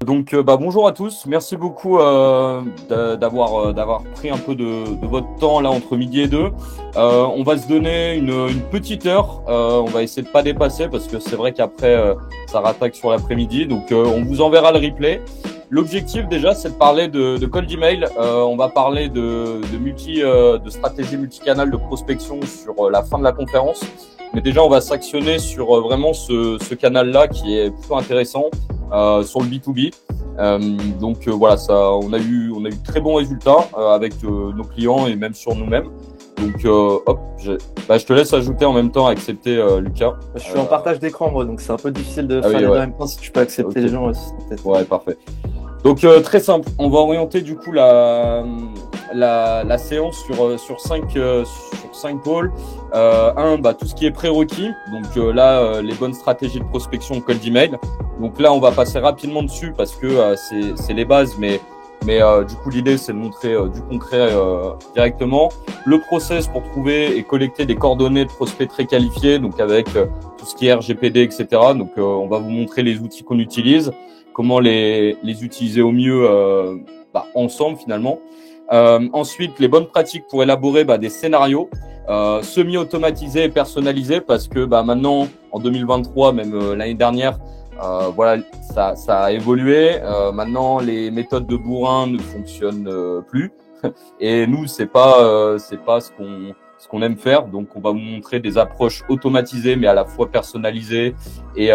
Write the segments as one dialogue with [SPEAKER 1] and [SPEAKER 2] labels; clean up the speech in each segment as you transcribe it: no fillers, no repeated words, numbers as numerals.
[SPEAKER 1] Bonjour à tous. Merci beaucoup d'avoir pris un peu de votre temps là entre midi et deux. On va se donner une petite heure. On va essayer de pas dépasser parce que c'est vrai qu'après ça rattaque sur l'après-midi. On vous enverra le replay. L'objectif déjà, c'est de parler de cold email. On va parler de stratégie multicanal de prospection sur la fin de la conférence. Mais déjà, on va s'actionner sur vraiment ce canal-là qui est plutôt intéressant sur le B2B. Voilà, on a eu de très bons résultats avec nos clients et même sur nous-mêmes. Je te laisse ajouter en même temps, accepter Lucas.
[SPEAKER 2] Je suis en partage d'écran moi, donc c'est un peu difficile de faire les deux en même temps. Si tu peux accepter les gens aussi, peut-être.
[SPEAKER 1] Ouais, parfait. Très simple, on va orienter du coup la séance sur cinq pôles. Tout ce qui est prérequis. Les bonnes stratégies de prospection cold email. Donc là, on va passer rapidement dessus parce que c'est les bases, mais du coup l'idée c'est de montrer du concret directement. Le process pour trouver et collecter des coordonnées de prospects très qualifiés, donc avec tout ce qui est RGPD, etc. On va vous montrer les outils qu'on utilise, comment les utiliser au mieux ensemble finalement. Ensuite, les bonnes pratiques pour élaborer des scénarios semi-automatisés et personnalisés parce que maintenant, en 2023, même l'année dernière, ça a évolué. Maintenant, les méthodes de bourrin ne fonctionnent plus. Et nous, c'est pas ce qu'on aime faire. Donc, on va vous montrer des approches automatisées, mais à la fois personnalisées et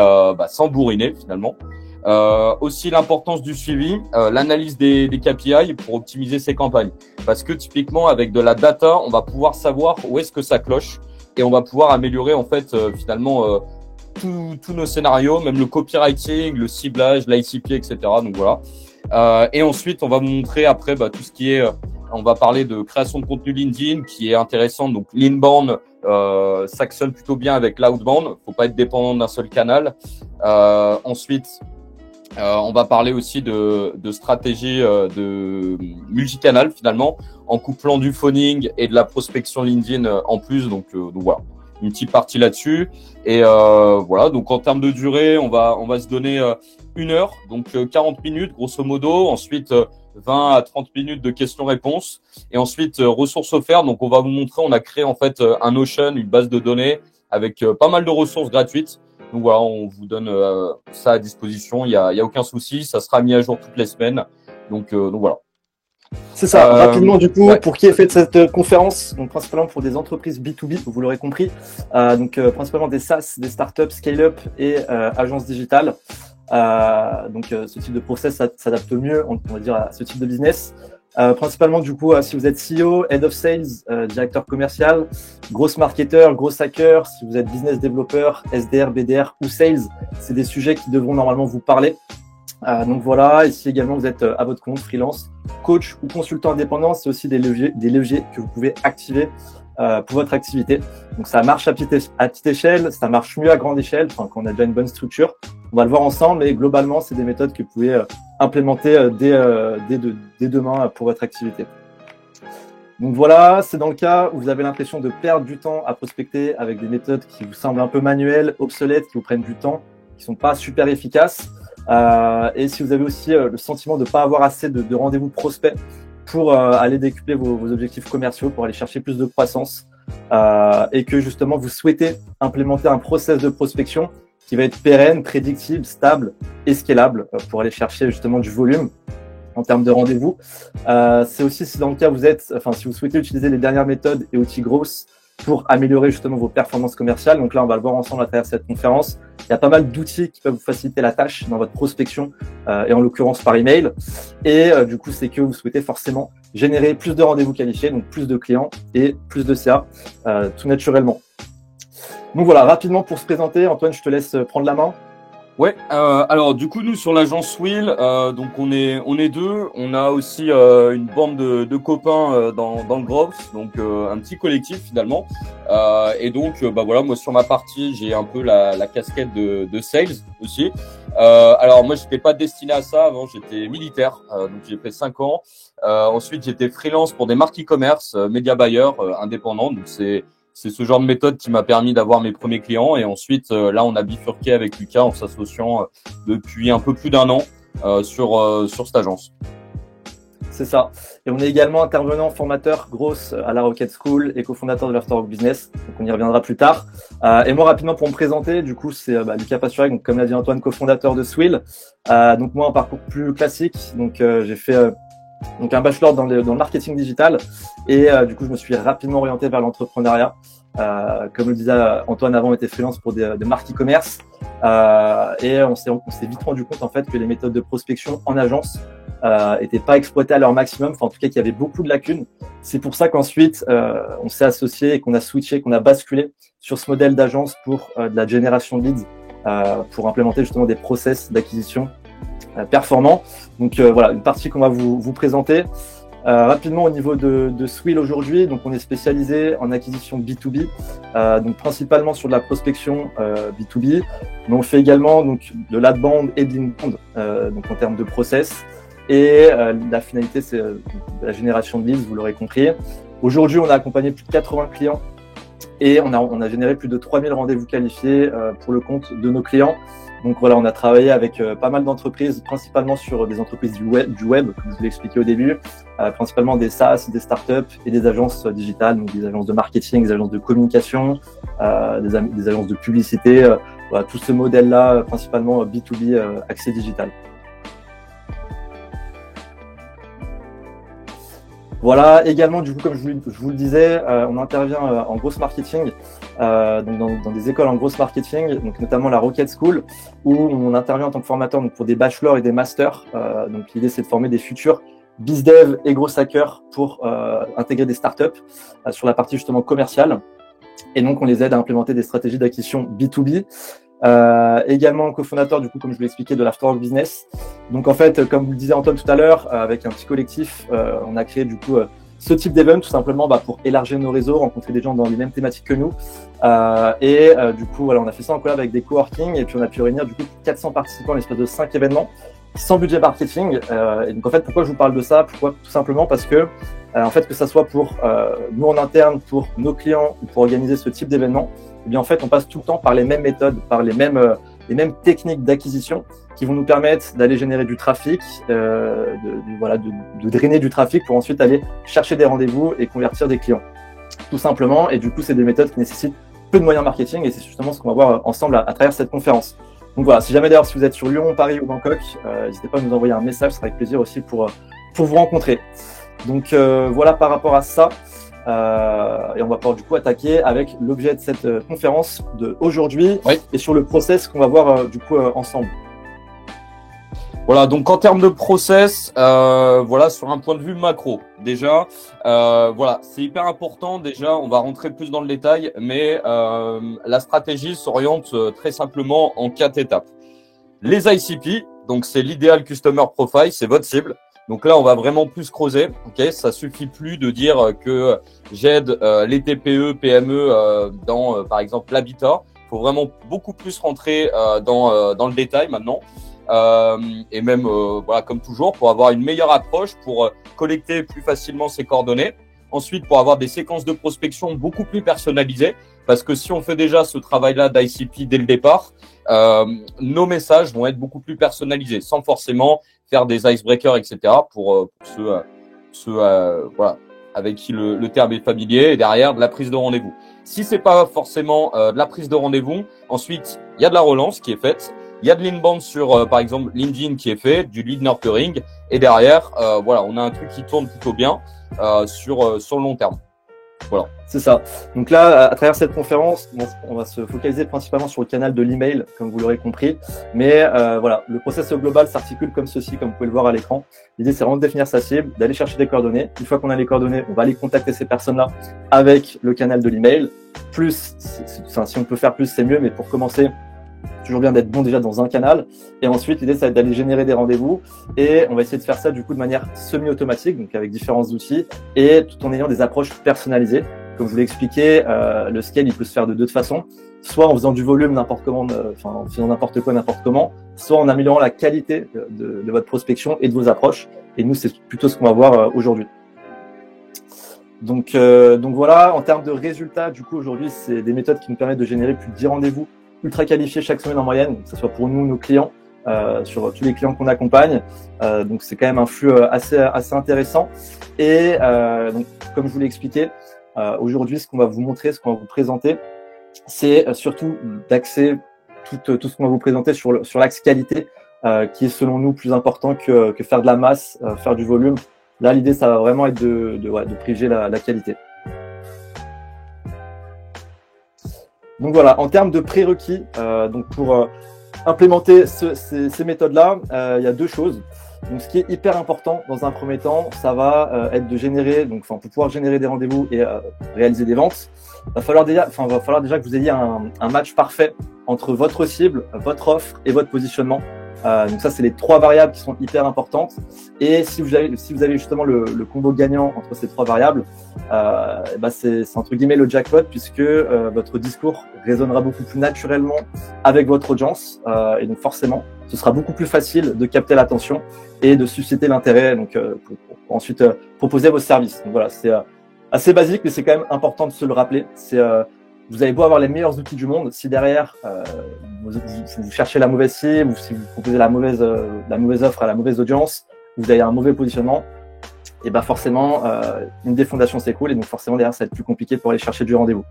[SPEAKER 1] sans bourriner finalement. Aussi l'importance du suivi, l'analyse des KPI pour optimiser ses campagnes. Parce que typiquement, avec de la data, on va pouvoir savoir où est-ce que ça cloche et on va pouvoir améliorer en fait tous nos scénarios, même le copywriting, le ciblage, l'ICP, etc. Donc voilà. Et ensuite, on va vous montrer après tout ce qui est, on va parler de création de contenu LinkedIn qui est intéressant. Donc l'inbound s'actionne plutôt bien avec l'outbound. Faut pas être dépendant d'un seul canal. Ensuite, on va parler aussi de stratégie de multicanal finalement, en couplant du phoning et de la prospection LinkedIn en plus. Donc voilà, une petite partie là-dessus. Et voilà, donc en termes de durée, on va se donner 1 heure, donc 40 minutes grosso modo. Ensuite 20 à 30 minutes de questions-réponses. Et ensuite ressources offertes. Donc on va vous montrer, on a créé en fait un Notion, une base de données avec pas mal de ressources gratuites. Donc voilà, on vous donne ça à disposition. Il y a aucun souci, ça sera mis à jour toutes les semaines. Donc voilà.
[SPEAKER 2] C'est ça. Rapidement du coup, pour qui est fait cette conférence, donc principalement pour des entreprises B2B, vous l'aurez compris. Principalement des SaaS, des startups, scale-up et agences digitales. Ce type de process s'adapte mieux, on va dire, à ce type de business. Principalement du coup, si vous êtes CEO, Head of Sales, directeur commercial, gros marketeur, gros hacker, si vous êtes business développeur, SDR, BDR ou sales, c'est des sujets qui devront normalement vous parler. Et si également vous êtes à votre compte, freelance, coach ou consultant indépendant, c'est aussi des leviers que vous pouvez activer pour votre activité. Donc ça marche à petite échelle, ça marche mieux à grande échelle, quand on a déjà une bonne structure. On va le voir ensemble, mais globalement, c'est des méthodes que vous pouvez implémenter dès demain pour votre activité. Donc voilà, c'est dans le cas où vous avez l'impression de perdre du temps à prospecter avec des méthodes qui vous semblent un peu manuelles, obsolètes, qui vous prennent du temps, qui sont pas super efficaces. Et si vous avez aussi le sentiment de ne pas avoir assez de rendez-vous prospects pour aller décupler vos objectifs commerciaux, pour aller chercher plus de croissance, et que justement vous souhaitez implémenter un process de prospection qui va être pérenne, prédictible, stable et scalable pour aller chercher justement du volume en termes de rendez-vous. C'est aussi si dans le cas si vous souhaitez utiliser les dernières méthodes et outils growth pour améliorer justement vos performances commerciales. Donc là, on va le voir ensemble à travers cette conférence. Il y a pas mal d'outils qui peuvent vous faciliter la tâche dans votre prospection et en l'occurrence par email. Et du coup, c'est que vous souhaitez forcément générer plus de rendez-vous qualifiés, donc plus de clients et plus de CA tout naturellement. Donc voilà, rapidement pour se présenter, Antoine, je te laisse prendre la main.
[SPEAKER 1] Ouais, alors du coup nous sur l'agence Will, donc on est deux, on a aussi une bande de copains dans le growth, donc un petit collectif finalement. Et donc voilà, moi sur ma partie j'ai un peu la casquette de sales aussi. Alors moi j'étais pas destiné à ça avant, j'étais militaire, donc j'ai fait 5 ans. Ensuite j'étais freelance pour des marques e-commerce, média buyer, indépendant, donc c'est ce genre de méthode qui m'a permis d'avoir mes premiers clients. Et ensuite, là, on a bifurqué avec Lucas en s'associant depuis un peu plus d'1 an. sur cette agence.
[SPEAKER 2] C'est ça. Et on est également intervenant formateur grosse à la Rocket School et cofondateur de l'Afterwork Business. Donc on y reviendra plus tard. Et moi rapidement pour me présenter, du coup c'est Lucas Pasturek, donc comme l'a dit Antoine, cofondateur de Swill. Donc moi un parcours plus classique. Donc j'ai fait donc un bachelor dans le marketing digital et du coup je me suis rapidement orienté vers l'entrepreneuriat. Comme le disait Antoine avant, on était freelance pour des marques e-commerce et on s'est vite rendu compte en fait que les méthodes de prospection en agence étaient pas exploitées à leur maximum, enfin en tout cas qu'il y avait beaucoup de lacunes. C'est pour ça qu'ensuite on s'est associé et qu'on a switché, qu'on a basculé sur ce modèle d'agence pour de la génération de leads, pour implémenter justement des process d'acquisition performants. Donc voilà, une partie qu'on va vous présenter. Rapidement au niveau de Swill aujourd'hui, donc on est spécialisé en acquisition B2B, donc principalement sur de la prospection B2B, mais on fait également donc de l'outbound et de l'inbound, donc en termes de process. Et la finalité c'est la génération de leads, vous l'aurez compris. Aujourd'hui, on a accompagné plus de 80 clients et on a généré plus de 3000 rendez-vous qualifiés pour le compte de nos clients. Donc voilà, on a travaillé avec pas mal d'entreprises, principalement sur des entreprises du web, comme je vous l'ai expliqué au début, principalement des SaaS, des startups et des agences digitales, donc des agences de marketing, des agences de communication, des agences de publicité, voilà, tout ce modèle-là, principalement B2B, accès digital. Voilà, également, du coup, comme je vous le disais, on intervient en grosse marketing, donc dans des écoles en grosse marketing, donc notamment la Rocket School, où on intervient en tant que formateur donc pour des bachelors et des masters. Donc l'idée, c'est de former des futurs bizdev et gros hackers pour intégrer des startups sur la partie justement commerciale. Et donc, on les aide à implémenter des stratégies d'acquisition B2B. Également cofondateur, du coup, comme je vous l'ai expliqué, de l'Afterwork Business. Donc en fait, comme vous le disait Antoine tout à l'heure, avec un petit collectif, on a créé du coup ce type d'event tout simplement pour élargir nos réseaux, rencontrer des gens dans les mêmes thématiques que nous. Du coup, voilà, on a fait ça en collab avec des coworking et puis on a pu réunir du coup 400 participants à l'espace de 5 événements sans budget marketing. Et donc en fait, pourquoi je vous parle de ça? Pourquoi? Tout simplement parce que en fait, que ça soit pour nous en interne, pour nos clients ou pour organiser ce type d'événement, eh bien en fait, on passe tout le temps par les mêmes méthodes, par les mêmes techniques d'acquisition qui vont nous permettre d'aller générer du trafic, de drainer du trafic pour ensuite aller chercher des rendez-vous et convertir des clients, tout simplement. Et du coup, c'est des méthodes qui nécessitent peu de moyens marketing et c'est justement ce qu'on va voir ensemble à travers cette conférence. Donc voilà, si jamais d'ailleurs si vous êtes sur Lyon, Paris ou Bangkok, n'hésitez pas à nous envoyer un message, ce sera avec plaisir aussi pour vous rencontrer. Donc voilà par rapport à ça. Et on va pouvoir du coup attaquer avec l'objet de cette conférence de aujourd'hui, oui, et sur le process qu'on va voir du coup ensemble.
[SPEAKER 1] Voilà, donc en termes de process, voilà, sur un point de vue macro, déjà, voilà, c'est hyper important. Déjà, on va rentrer plus dans le détail, mais la stratégie s'oriente très simplement en 4 étapes. Les ICP, donc c'est l'idéal customer profile, c'est votre cible. Donc là, on va vraiment plus creuser. Ok, ça suffit plus de dire que j'aide les TPE, PME dans, par exemple, l'habitat. Il faut vraiment beaucoup plus rentrer dans le détail maintenant. Et même, voilà, comme toujours, pour avoir une meilleure approche, pour collecter plus facilement ses coordonnées. Ensuite, pour avoir des séquences de prospection beaucoup plus personnalisées, parce que si on fait déjà ce travail-là d'ICP dès le départ, nos messages vont être beaucoup plus personnalisés, sans forcément faire des icebreakers, etc. pour ceux voilà, avec qui le terme est familier, et derrière de la prise de rendez-vous. Si c'est pas forcément de la prise de rendez-vous, ensuite il y a de la relance qui est faite, il y a de l'inbound sur par exemple LinkedIn qui est fait, du lead nurturing, et derrière voilà, on a un truc qui tourne plutôt bien sur le long terme. Voilà.
[SPEAKER 2] C'est ça. Donc là, à travers cette conférence, on va se focaliser principalement sur le canal de l'email, comme vous l'aurez compris. Mais voilà, le process global s'articule comme ceci, comme vous pouvez le voir à l'écran. L'idée, c'est vraiment de définir sa cible, d'aller chercher des coordonnées. Une fois qu'on a les coordonnées, on va aller contacter ces personnes-là avec le canal de l'email. Plus, si on peut faire plus, c'est mieux. Mais pour commencer, toujours bien d'être bon déjà dans un canal. Et ensuite, l'idée, ça va être d'aller générer des rendez-vous. Et on va essayer de faire ça du coup de manière semi-automatique, donc avec différents outils, et tout en ayant des approches personnalisées. Comme je vous l'ai expliqué, le scale, il peut se faire de deux façons. Soit en faisant du volume n'importe comment, en faisant n'importe quoi, n'importe comment, soit en améliorant la qualité de votre prospection et de vos approches. Et nous, c'est plutôt ce qu'on va voir aujourd'hui. Donc voilà, en termes de résultats, du coup, aujourd'hui, c'est des méthodes qui nous permettent de générer plus de 10 rendez-vous ultra qualifiés chaque semaine en moyenne, que ce soit pour nous, nos clients, sur tous les clients qu'on accompagne. Donc c'est quand même un flux assez intéressant. Et donc comme je vous l'ai expliqué, aujourd'hui ce qu'on va vous montrer, ce qu'on va vous présenter, c'est surtout d'axer tout ce qu'on va vous présenter sur l'axe qualité, qui est selon nous plus important que faire de la masse, faire du volume. Là, l'idée, ça va vraiment être de privilégier la qualité. Donc voilà, en termes de prérequis, donc pour implémenter ces méthodes-là, il y a deux choses. Donc, ce qui est hyper important dans un premier temps, ça va être de générer, pour pouvoir générer des rendez-vous et réaliser des ventes, va falloir déjà que vous ayez un match parfait entre votre cible, votre offre et votre positionnement. Donc ça, c'est les trois variables qui sont hyper importantes. Et si vous avez justement le combo gagnant entre ces trois variables, c'est entre guillemets le jackpot, puisque votre discours résonnera beaucoup plus naturellement avec votre audience, et donc forcément, ce sera beaucoup plus facile de capter l'attention et de susciter l'intérêt, donc pour ensuite proposer vos services. Donc voilà, c'est assez basique, mais c'est quand même important de se le rappeler. Vous avez beau avoir les meilleurs outils du monde, si derrière vous cherchez la mauvaise cible, ou si vous proposez la mauvaise offre à la mauvaise audience, vous avez un mauvais positionnement, et forcément une des fondations s'écroule, et donc forcément derrière ça va être plus compliqué pour aller chercher du rendez-vous.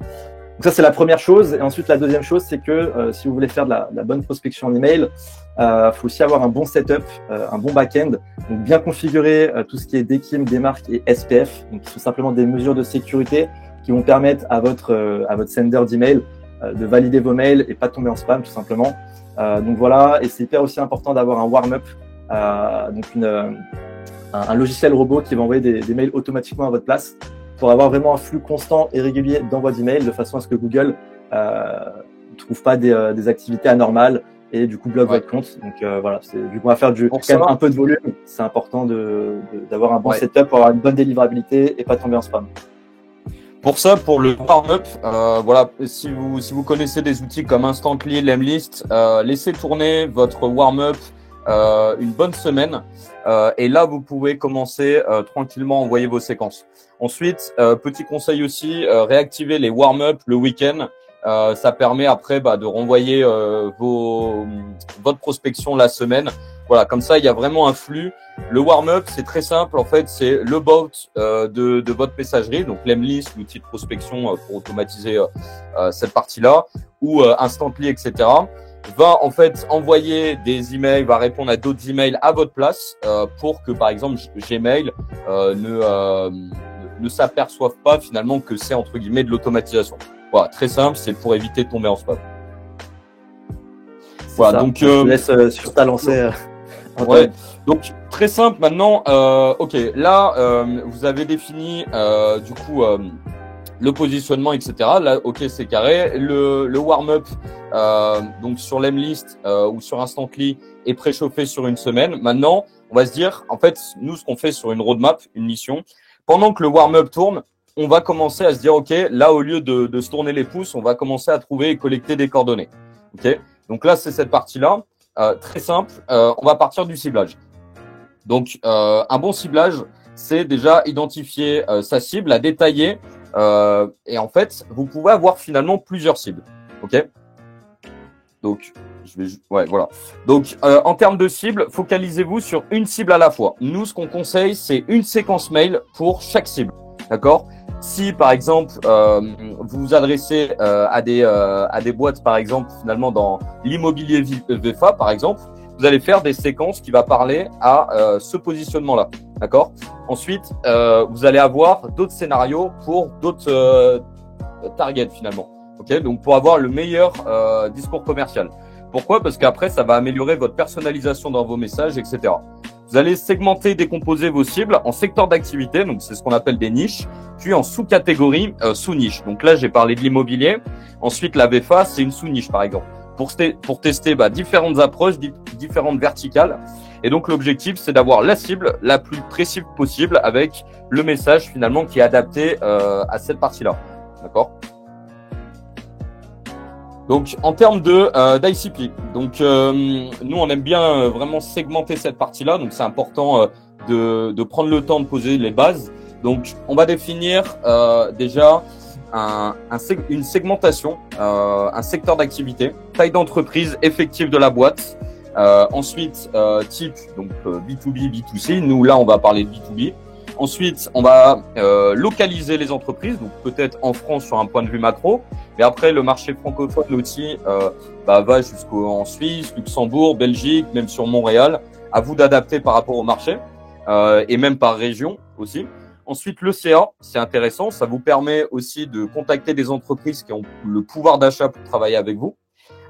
[SPEAKER 2] Donc ça c'est la première chose, et ensuite la deuxième chose, c'est que si vous voulez faire de la bonne prospection en email, faut aussi avoir un bon setup, un bon back-end, donc bien configurer tout ce qui est DKIM, démarque et SPF, donc qui sont simplement des mesures de sécurité qui vont permettre à votre sender d'email de valider vos mails et pas tomber en spam tout simplement. Donc voilà, et c'est hyper aussi important d'avoir un warm-up, donc un logiciel robot qui va envoyer des mails automatiquement à votre place pour avoir vraiment un flux constant et régulier d'envoi d'emails de façon à ce que Google ne trouve pas des activités anormales et du coup bloque votre compte. Donc voilà, vu qu'on va faire quand même un peu de volume, c'est important d'avoir un bon setup pour avoir une bonne délivrabilité et pas tomber en spam.
[SPEAKER 1] Pour ça, pour le warm-up, voilà, si vous connaissez des outils comme Instantly, Lemlist, laissez tourner votre warm-up une bonne semaine, et là vous pouvez commencer tranquillement à envoyer vos séquences. Ensuite, petit conseil aussi, réactivez les warm-up le week-end. Ça permet après de renvoyer votre prospection la semaine. Voilà, comme ça il y a vraiment un flux. Le warm-up, c'est très simple. En fait, c'est le bot de votre messagerie, donc Lemlist, l'outil de prospection pour automatiser cette partie-là, ou Instantly, etc. Va en fait envoyer des emails, va répondre à d'autres emails à votre place pour que par exemple Gmail ne s'aperçoive pas finalement que c'est entre guillemets de l'automatisation. Voilà, très simple, c'est pour éviter de tomber en spam.
[SPEAKER 2] Voilà, donc je te laisse sur ta lancée.
[SPEAKER 1] Ouais. Donc très simple maintenant. Ok, là vous avez défini du coup le positionnement, etc. Là, ok, c'est carré. Le warm-up donc sur Lemlist ou sur Instantly est préchauffé sur une semaine. Maintenant, on va se dire, en fait, nous ce qu'on fait sur une roadmap, une mission, pendant que le warm-up tourne, on va commencer à se dire, ok, là au lieu de se tourner les pouces, on va commencer à trouver et collecter des coordonnées. Ok, donc là c'est cette partie-là. Très simple, on va partir du ciblage. Donc, un bon ciblage, c'est déjà identifier sa cible, la détailler, et en fait, vous pouvez avoir finalement plusieurs cibles. Ok. Donc, voilà. Donc, en termes de cible, focalisez-vous sur une cible à la fois. Nous, ce qu'on conseille, c'est une séquence mail pour chaque cible. D'accord. Si par exemple vous vous adressez à des boîtes par exemple finalement dans l'immobilier VFA par exemple, vous allez faire des séquences qui va parler à ce positionnement-là, d'accord. Ensuite vous allez avoir d'autres scénarios pour d'autres targets finalement, ok. Donc pour avoir le meilleur discours commercial. Pourquoi? Parce qu'après ça va améliorer votre personnalisation dans vos messages, etc. Vous allez segmenter, décomposer vos cibles en secteurs d'activité, donc c'est ce qu'on appelle des niches, puis en sous-catégories, sous-niches. Donc là, j'ai parlé de l'immobilier. Ensuite, la VFA, c'est une sous-niche, par exemple. Pour tester différentes approches, différentes verticales. Et donc, l'objectif, c'est d'avoir la cible la plus précise possible avec le message, finalement, qui est adapté à cette partie-là. D'accord ? Donc, en termes d'ICP, donc nous, on aime bien vraiment segmenter cette partie-là. Donc, c'est important de prendre le temps de poser les bases. Donc, on va définir déjà une segmentation, un secteur d'activité, taille d'entreprise, effectif de la boîte, Ensuite, type donc B2B, B2C. Nous là, on va parler de B2B. Ensuite, on va localiser les entreprises, donc peut-être en France sur un point de vue macro, mais après le marché francophone aussi va jusqu'en Suisse, Luxembourg, Belgique, même sur Montréal. À vous d'adapter par rapport au marché et même par région aussi. Ensuite, le CA, c'est intéressant, ça vous permet aussi de contacter des entreprises qui ont le pouvoir d'achat pour travailler avec vous.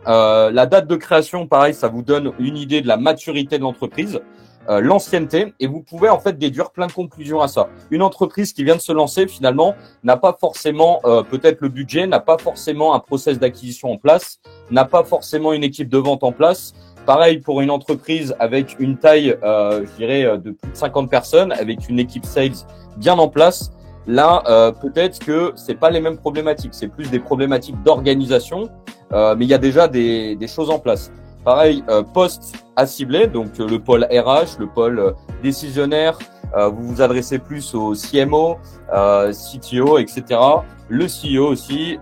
[SPEAKER 1] La date de création, pareil, ça vous donne une idée de la maturité de l'entreprise. L'ancienneté, et vous pouvez en fait déduire plein de conclusions à ça. Une entreprise qui vient de se lancer finalement n'a pas forcément peut-être le budget, n'a pas forcément un process d'acquisition en place, n'a pas forcément une équipe de vente en place. Pareil pour une entreprise avec une taille, je dirais, de plus de 50 personnes, avec une équipe sales bien en place. Là, peut-être que c'est pas les mêmes problématiques, c'est plus des problématiques d'organisation, mais il y a déjà des choses en place. Pareil, poste à cibler, donc le pôle RH, le pôle décisionnaire, vous vous adressez plus au CMO, CTO, etc. Le CEO aussi,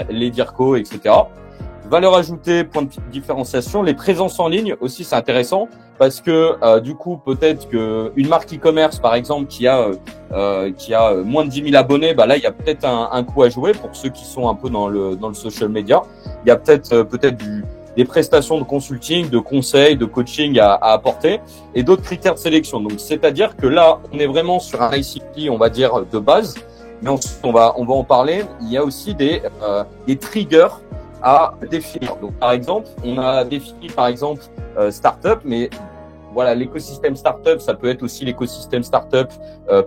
[SPEAKER 1] les DIRCO, etc. Valeur ajoutée, point de différenciation, les présences en ligne aussi, c'est intéressant parce que du coup, peut-être que une marque e-commerce, par exemple, qui a moins de 10 000 abonnés, là, il y a peut-être un coup à jouer pour ceux qui sont un peu dans le social media. Il y a peut-être des prestations de consulting, de conseils, de coaching à apporter et d'autres critères de sélection. Donc, c'est-à-dire que là, on est vraiment sur un ICP, on va dire, de base. Mais ensuite, on va en parler. Il y a aussi des triggers à définir. Donc, par exemple, on a défini, par exemple, startup, mais voilà, l'écosystème startup, ça peut être aussi l'écosystème startup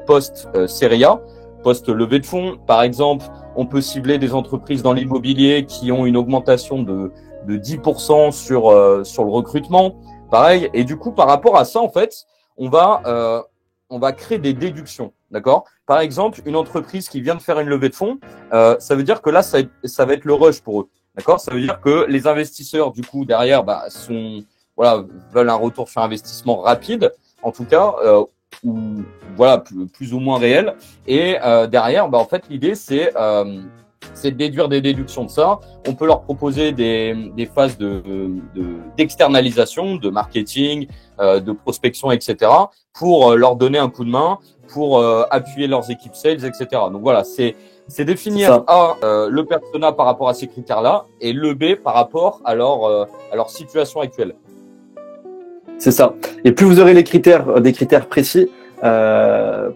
[SPEAKER 1] post-série A, post-levée de fonds. Par exemple, on peut cibler des entreprises dans l'immobilier qui ont une augmentation de 10% sur le recrutement, pareil. Et du coup, par rapport à ça, en fait, on va créer des déductions, d'accord? Par exemple, une entreprise qui vient de faire une levée de fonds, ça veut dire que là, ça va être le rush pour eux, d'accord? Ça veut dire que les investisseurs, du coup, derrière, veulent un retour sur investissement rapide, en tout cas, ou voilà, plus ou moins réel. Et derrière, en fait, l'idée, c'est de déduire des déductions de ça. On peut leur proposer des phases d'externalisation, de marketing, de prospection, etc. pour leur donner un coup de main, pour appuyer leurs équipes sales, etc. Donc voilà, c'est définir le persona par rapport à ces critères-là et le B par rapport à leur situation actuelle.
[SPEAKER 2] C'est ça. Et plus vous aurez des critères précis,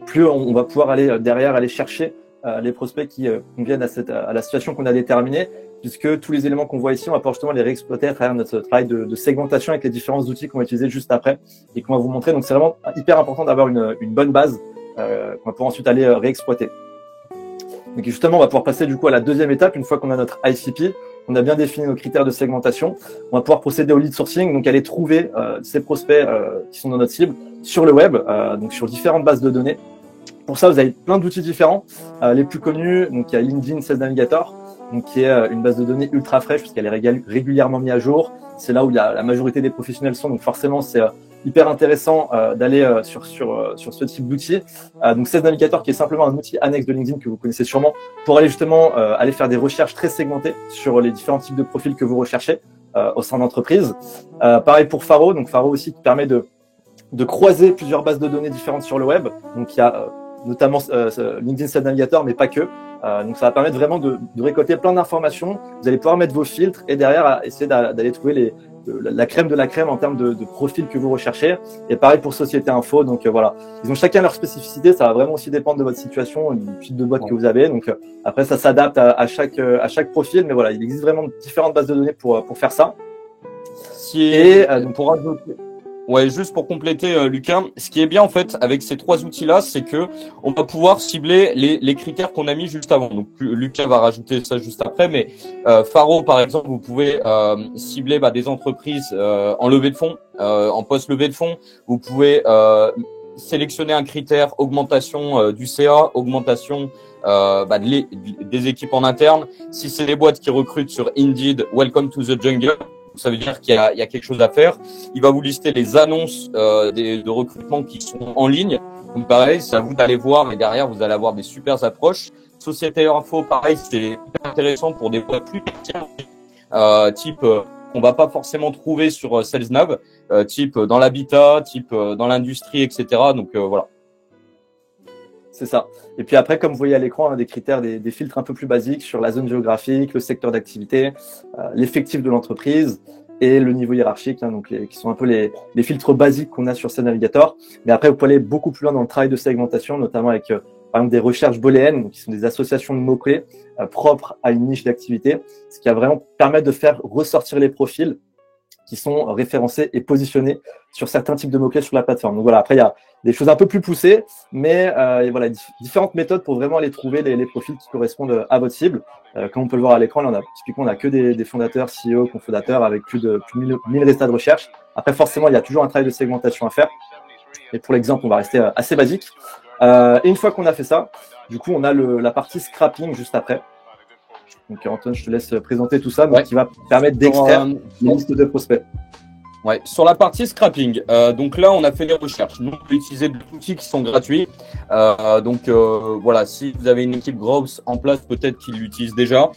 [SPEAKER 2] plus on va pouvoir aller chercher les prospects qui conviennent à la situation qu'on a déterminée, puisque tous les éléments qu'on voit ici, on va pouvoir justement les réexploiter à travers notre travail de segmentation avec les différents outils qu'on va utiliser juste après et qu'on va vous montrer. Donc, c'est vraiment hyper important d'avoir une bonne base qu'on va pouvoir ensuite aller réexploiter. Donc, justement, on va pouvoir passer du coup à la deuxième étape. Une fois qu'on a notre ICP, on a bien défini nos critères de segmentation, on va pouvoir procéder au lead sourcing, donc aller trouver ces prospects qui sont dans notre cible sur le web, donc sur différentes bases de données. Pour ça, vous avez plein d'outils différents. Les plus connus, donc il y a LinkedIn Sales Navigator, donc qui est une base de données ultra fraîche puisqu'elle est régulièrement mise à jour. C'est là où la majorité des professionnels sont, donc forcément c'est hyper intéressant d'aller sur ce type d'outil. Donc Sales Navigator qui est simplement un outil annexe de LinkedIn que vous connaissez sûrement pour aller justement aller faire des recherches très segmentées sur les différents types de profils que vous recherchez au sein d'entreprise. Pareil pour Faro, donc Faro aussi qui permet de croiser plusieurs bases de données différentes sur le web. Donc il y a notamment LinkedIn Sales Navigator, mais pas que. Donc ça va permettre vraiment de récolter plein d'informations. Vous allez pouvoir mettre vos filtres et derrière essayer d'aller trouver la crème de la crème en termes de profils que vous recherchez. Et pareil pour Société Info. Donc voilà, ils ont chacun leur spécificité. Ça va vraiment aussi dépendre de votre situation, du type de boîte que vous avez. Donc après ça s'adapte à chaque profil, mais voilà, il existe vraiment différentes bases de données pour faire ça.
[SPEAKER 1] Donc pour ajouter. Ouais, juste pour compléter, Lucas, ce qui est bien en fait avec ces trois outils-là, c'est que on va pouvoir cibler les critères qu'on a mis juste avant. Donc Lucas va rajouter ça juste après, mais Faro par exemple, vous pouvez cibler des entreprises en levée de fonds, en post-levée de fonds. Vous pouvez sélectionner un critère augmentation du CA, augmentation des équipes en interne. Si c'est des boîtes qui recrutent sur Indeed, welcome to the jungle. Ça veut dire qu'il y a quelque chose à faire. Il va vous lister les annonces de recrutement qui sont en ligne. Donc pareil, c'est à vous d'aller voir et derrière vous allez avoir des super approches. Société Info, pareil, c'est intéressant pour des boîtes plus petites, type qu'on va pas forcément trouver sur SalesNav, type dans l'habitat, type dans l'industrie, etc. Donc voilà.
[SPEAKER 2] C'est ça. Et puis après, comme vous voyez à l'écran, on a des critères, des filtres un peu plus basiques sur la zone géographique, le secteur d'activité, l'effectif de l'entreprise et le niveau hiérarchique, hein, donc qui sont un peu les filtres basiques qu'on a sur Sales Navigator. Mais après, vous pouvez aller beaucoup plus loin dans le travail de segmentation, notamment avec par exemple des recherches booléennes, donc qui sont des associations de mots-clés propres à une niche d'activité, ce qui va vraiment permettre de faire ressortir les profils qui sont référencés et positionnés sur certains types de mots-clés sur la plateforme. Donc voilà, après, il y a des choses un peu plus poussées, mais voilà, différentes méthodes pour vraiment aller trouver les profils qui correspondent à votre cible. Comme on peut le voir à l'écran, là, typiquement, on a que des fondateurs, CEO, cofondateurs avec plus de 1000 résultats de recherche. Après, forcément, il y a toujours un travail de segmentation à faire. Et pour l'exemple, on va rester assez basique. Et une fois qu'on a fait ça, du coup, on a la partie scrapping juste après. Donc, Antoine, je te laisse présenter tout ça, donc, qui va permettre d'extraire les listes de prospects.
[SPEAKER 1] Ouais, sur la partie scrapping, donc là, on a fait les recherches. Nous, on peut utiliser des outils qui sont gratuits. Voilà, si vous avez une équipe growth en place, peut-être qu'ils l'utilisent déjà.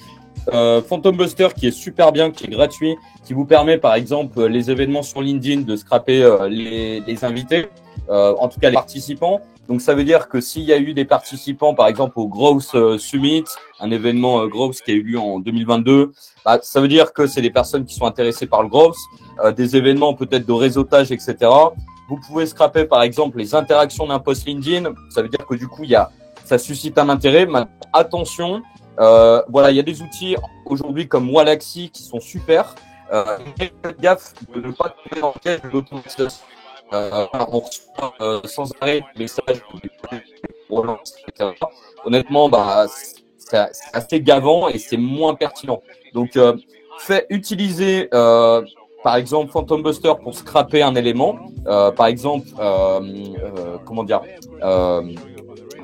[SPEAKER 1] Phantom Buster qui est super bien, qui est gratuit, qui vous permet, par exemple, les événements sur LinkedIn de scraper les invités, en tout cas les participants. Donc, ça veut dire que s'il y a eu des participants, par exemple, au Growth Summit, un événement Growth qui a eu lieu en 2022, bah, ça veut dire que c'est des personnes qui sont intéressées par le Growth, des événements peut-être de réseautage, etc. Vous pouvez scraper, par exemple, les interactions d'un post LinkedIn. Ça veut dire que du coup, ça suscite un intérêt. Mais attention, voilà, il y a des outils aujourd'hui comme Wallaxy qui sont super. Faites gaffe de ne pas tomber dans le piège de l'automatisation. On reçoit sans arrêt des messages, etc. Honnêtement, bah, c'est assez gavant et c'est moins pertinent. Donc, utilisez par exemple Phantom Buster pour scraper un élément. Par exemple,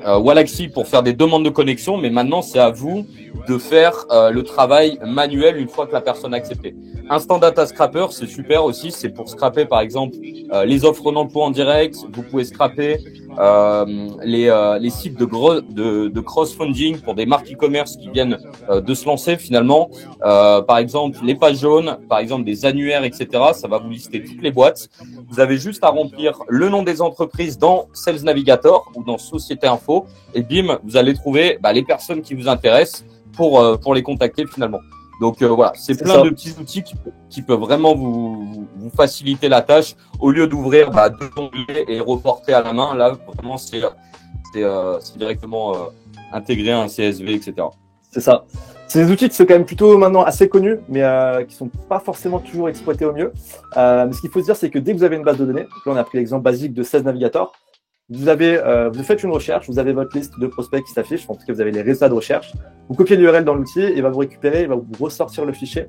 [SPEAKER 1] Wallaxy pour faire des demandes de connexion. Mais maintenant, c'est à vous de faire le travail manuel une fois que la personne a accepté. Instant Data Scrapper, c'est super aussi. C'est pour scraper, par exemple, les offres d'emploi en direct. Vous pouvez scraper les sites de cross-funding pour des marques e-commerce qui viennent de se lancer finalement. Par exemple, les pages jaunes, par exemple des annuaires, etc. Ça va vous lister toutes les boîtes. Vous avez juste à remplir le nom des entreprises dans Sales Navigator ou dans Société Info et bim, vous allez trouver les personnes qui vous intéressent pour les contacter finalement. Donc voilà, c'est plein de petits outils qui peuvent vraiment vous faciliter la tâche au lieu d'ouvrir deux onglets et reporter à la main. Là, vraiment, c'est directement intégrer un CSV, etc.
[SPEAKER 2] C'est ça. C'est des outils qui sont quand même plutôt maintenant assez connus, mais qui sont pas forcément toujours exploités au mieux. Mais ce qu'il faut se dire, c'est que dès que vous avez une base de données, donc là on a pris l'exemple basique de Sales Navigator, vous faites une recherche, vous avez votre liste de prospects qui s'affiche, en tout cas vous avez les résultats de recherche, vous copiez l'URL dans l'outil et il va vous récupérer, il va vous ressortir le fichier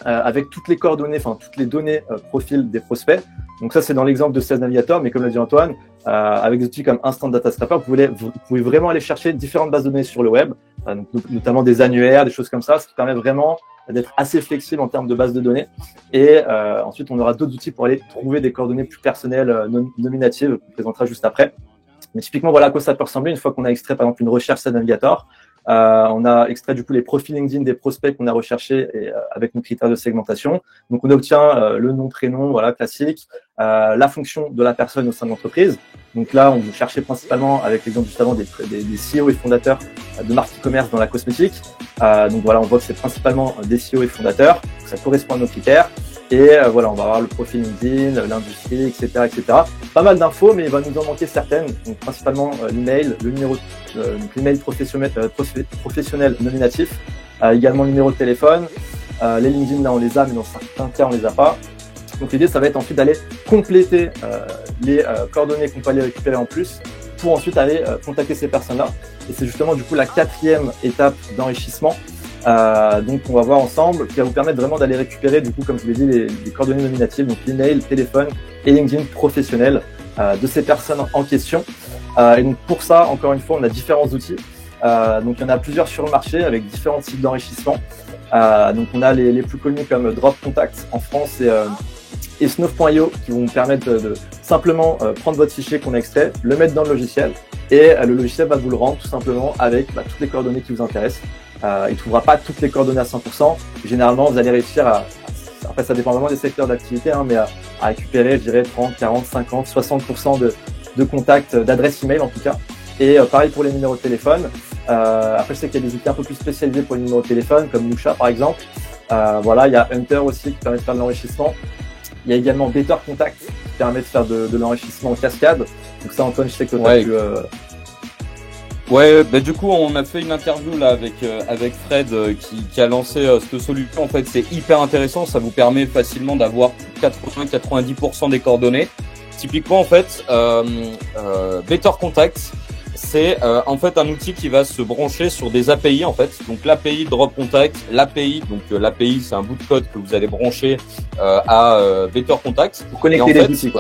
[SPEAKER 2] avec toutes les coordonnées, enfin toutes les données profil des prospects. Donc ça c'est dans l'exemple de Sales Navigator, mais comme l'a dit Antoine, avec des outils comme Instant Data Scrapper, vous pouvez vraiment aller chercher différentes bases de données sur le web, donc, notamment des annuaires, des choses comme ça, ce qui permet vraiment d'être assez flexible en termes de base de données. Et ensuite, on aura d'autres outils pour aller trouver des coordonnées plus personnelles, nominatives, qu'on présentera juste après. Mais typiquement, voilà à quoi ça peut ressembler une fois qu'on a extrait, par exemple, une recherche Sales Navigator. On a extrait du coup les profils LinkedIn des prospects qu'on a recherchés et, avec nos critères de segmentation. Donc, on obtient le nom, prénom, voilà, classique, la fonction de la personne au sein de l'entreprise. Donc là, on cherchait principalement, avec l'exemple juste avant, des CEO et fondateurs de marques e-commerce dans la cosmétique. Donc voilà, on voit que c'est principalement des CEO et fondateurs. Ça correspond à nos critères. Et voilà, on va avoir le profil LinkedIn, l'industrie, etc., etc. Pas mal d'infos, mais il va nous en manquer certaines. Donc principalement l'email, le numéro, donc l'email professionnel nominatif, également le numéro de téléphone. Les LinkedIn, là, on les a, mais dans certains cas, on les a pas. Donc l'idée, ça va être ensuite d'aller compléter les coordonnées qu'on peut aller récupérer en plus pour ensuite aller contacter ces personnes-là. Et c'est justement du coup la 4e étape d'enrichissement. Donc on va voir ensemble, qui va vous permettre vraiment d'aller récupérer du coup, comme je vous l'ai dit, les coordonnées nominatives, donc l'email, le téléphone et LinkedIn professionnel de ces personnes en question. Et donc pour ça, encore une fois, on a différents outils. Donc il y en a plusieurs sur le marché avec différents types d'enrichissement. Donc on a les plus connus comme Drop Contact en France et Snowf.io qui vont vous permettre de simplement prendre votre fichier qu'on a extrait, le mettre dans le logiciel et le logiciel va vous le rendre tout simplement avec toutes les coordonnées qui vous intéressent. Il ne trouvera pas toutes les coordonnées à 100%. Généralement, vous allez réussir à après ça dépend vraiment des secteurs d'activité, hein, mais à récupérer, je dirais 30, 40, 50, 60% de contacts, d'adresses email en tout cas. Et pareil pour les numéros de téléphone. Après, je sais qu'il y a des outils un peu plus spécialisés pour les numéros de téléphone, comme Lusha par exemple. Voilà, il y a Hunter aussi qui permet de faire de l'enrichissement. Il y a également Better Contact qui permet de faire de l'enrichissement en cascade. Donc ça, Antoine, je sais que tu as pu...
[SPEAKER 1] Ouais, bah du coup, on a fait une interview là avec Fred qui a lancé cette solution. En fait, c'est hyper intéressant. Ça vous permet facilement d'avoir 80-90% des coordonnées. Typiquement, en fait, Better Contact, c'est en fait un outil qui va se brancher sur des API en fait. Donc l'API Drop Contact, l'API, donc l'API c'est un bout de code que vous allez brancher à Better Contact.
[SPEAKER 2] Pour connecter les outils.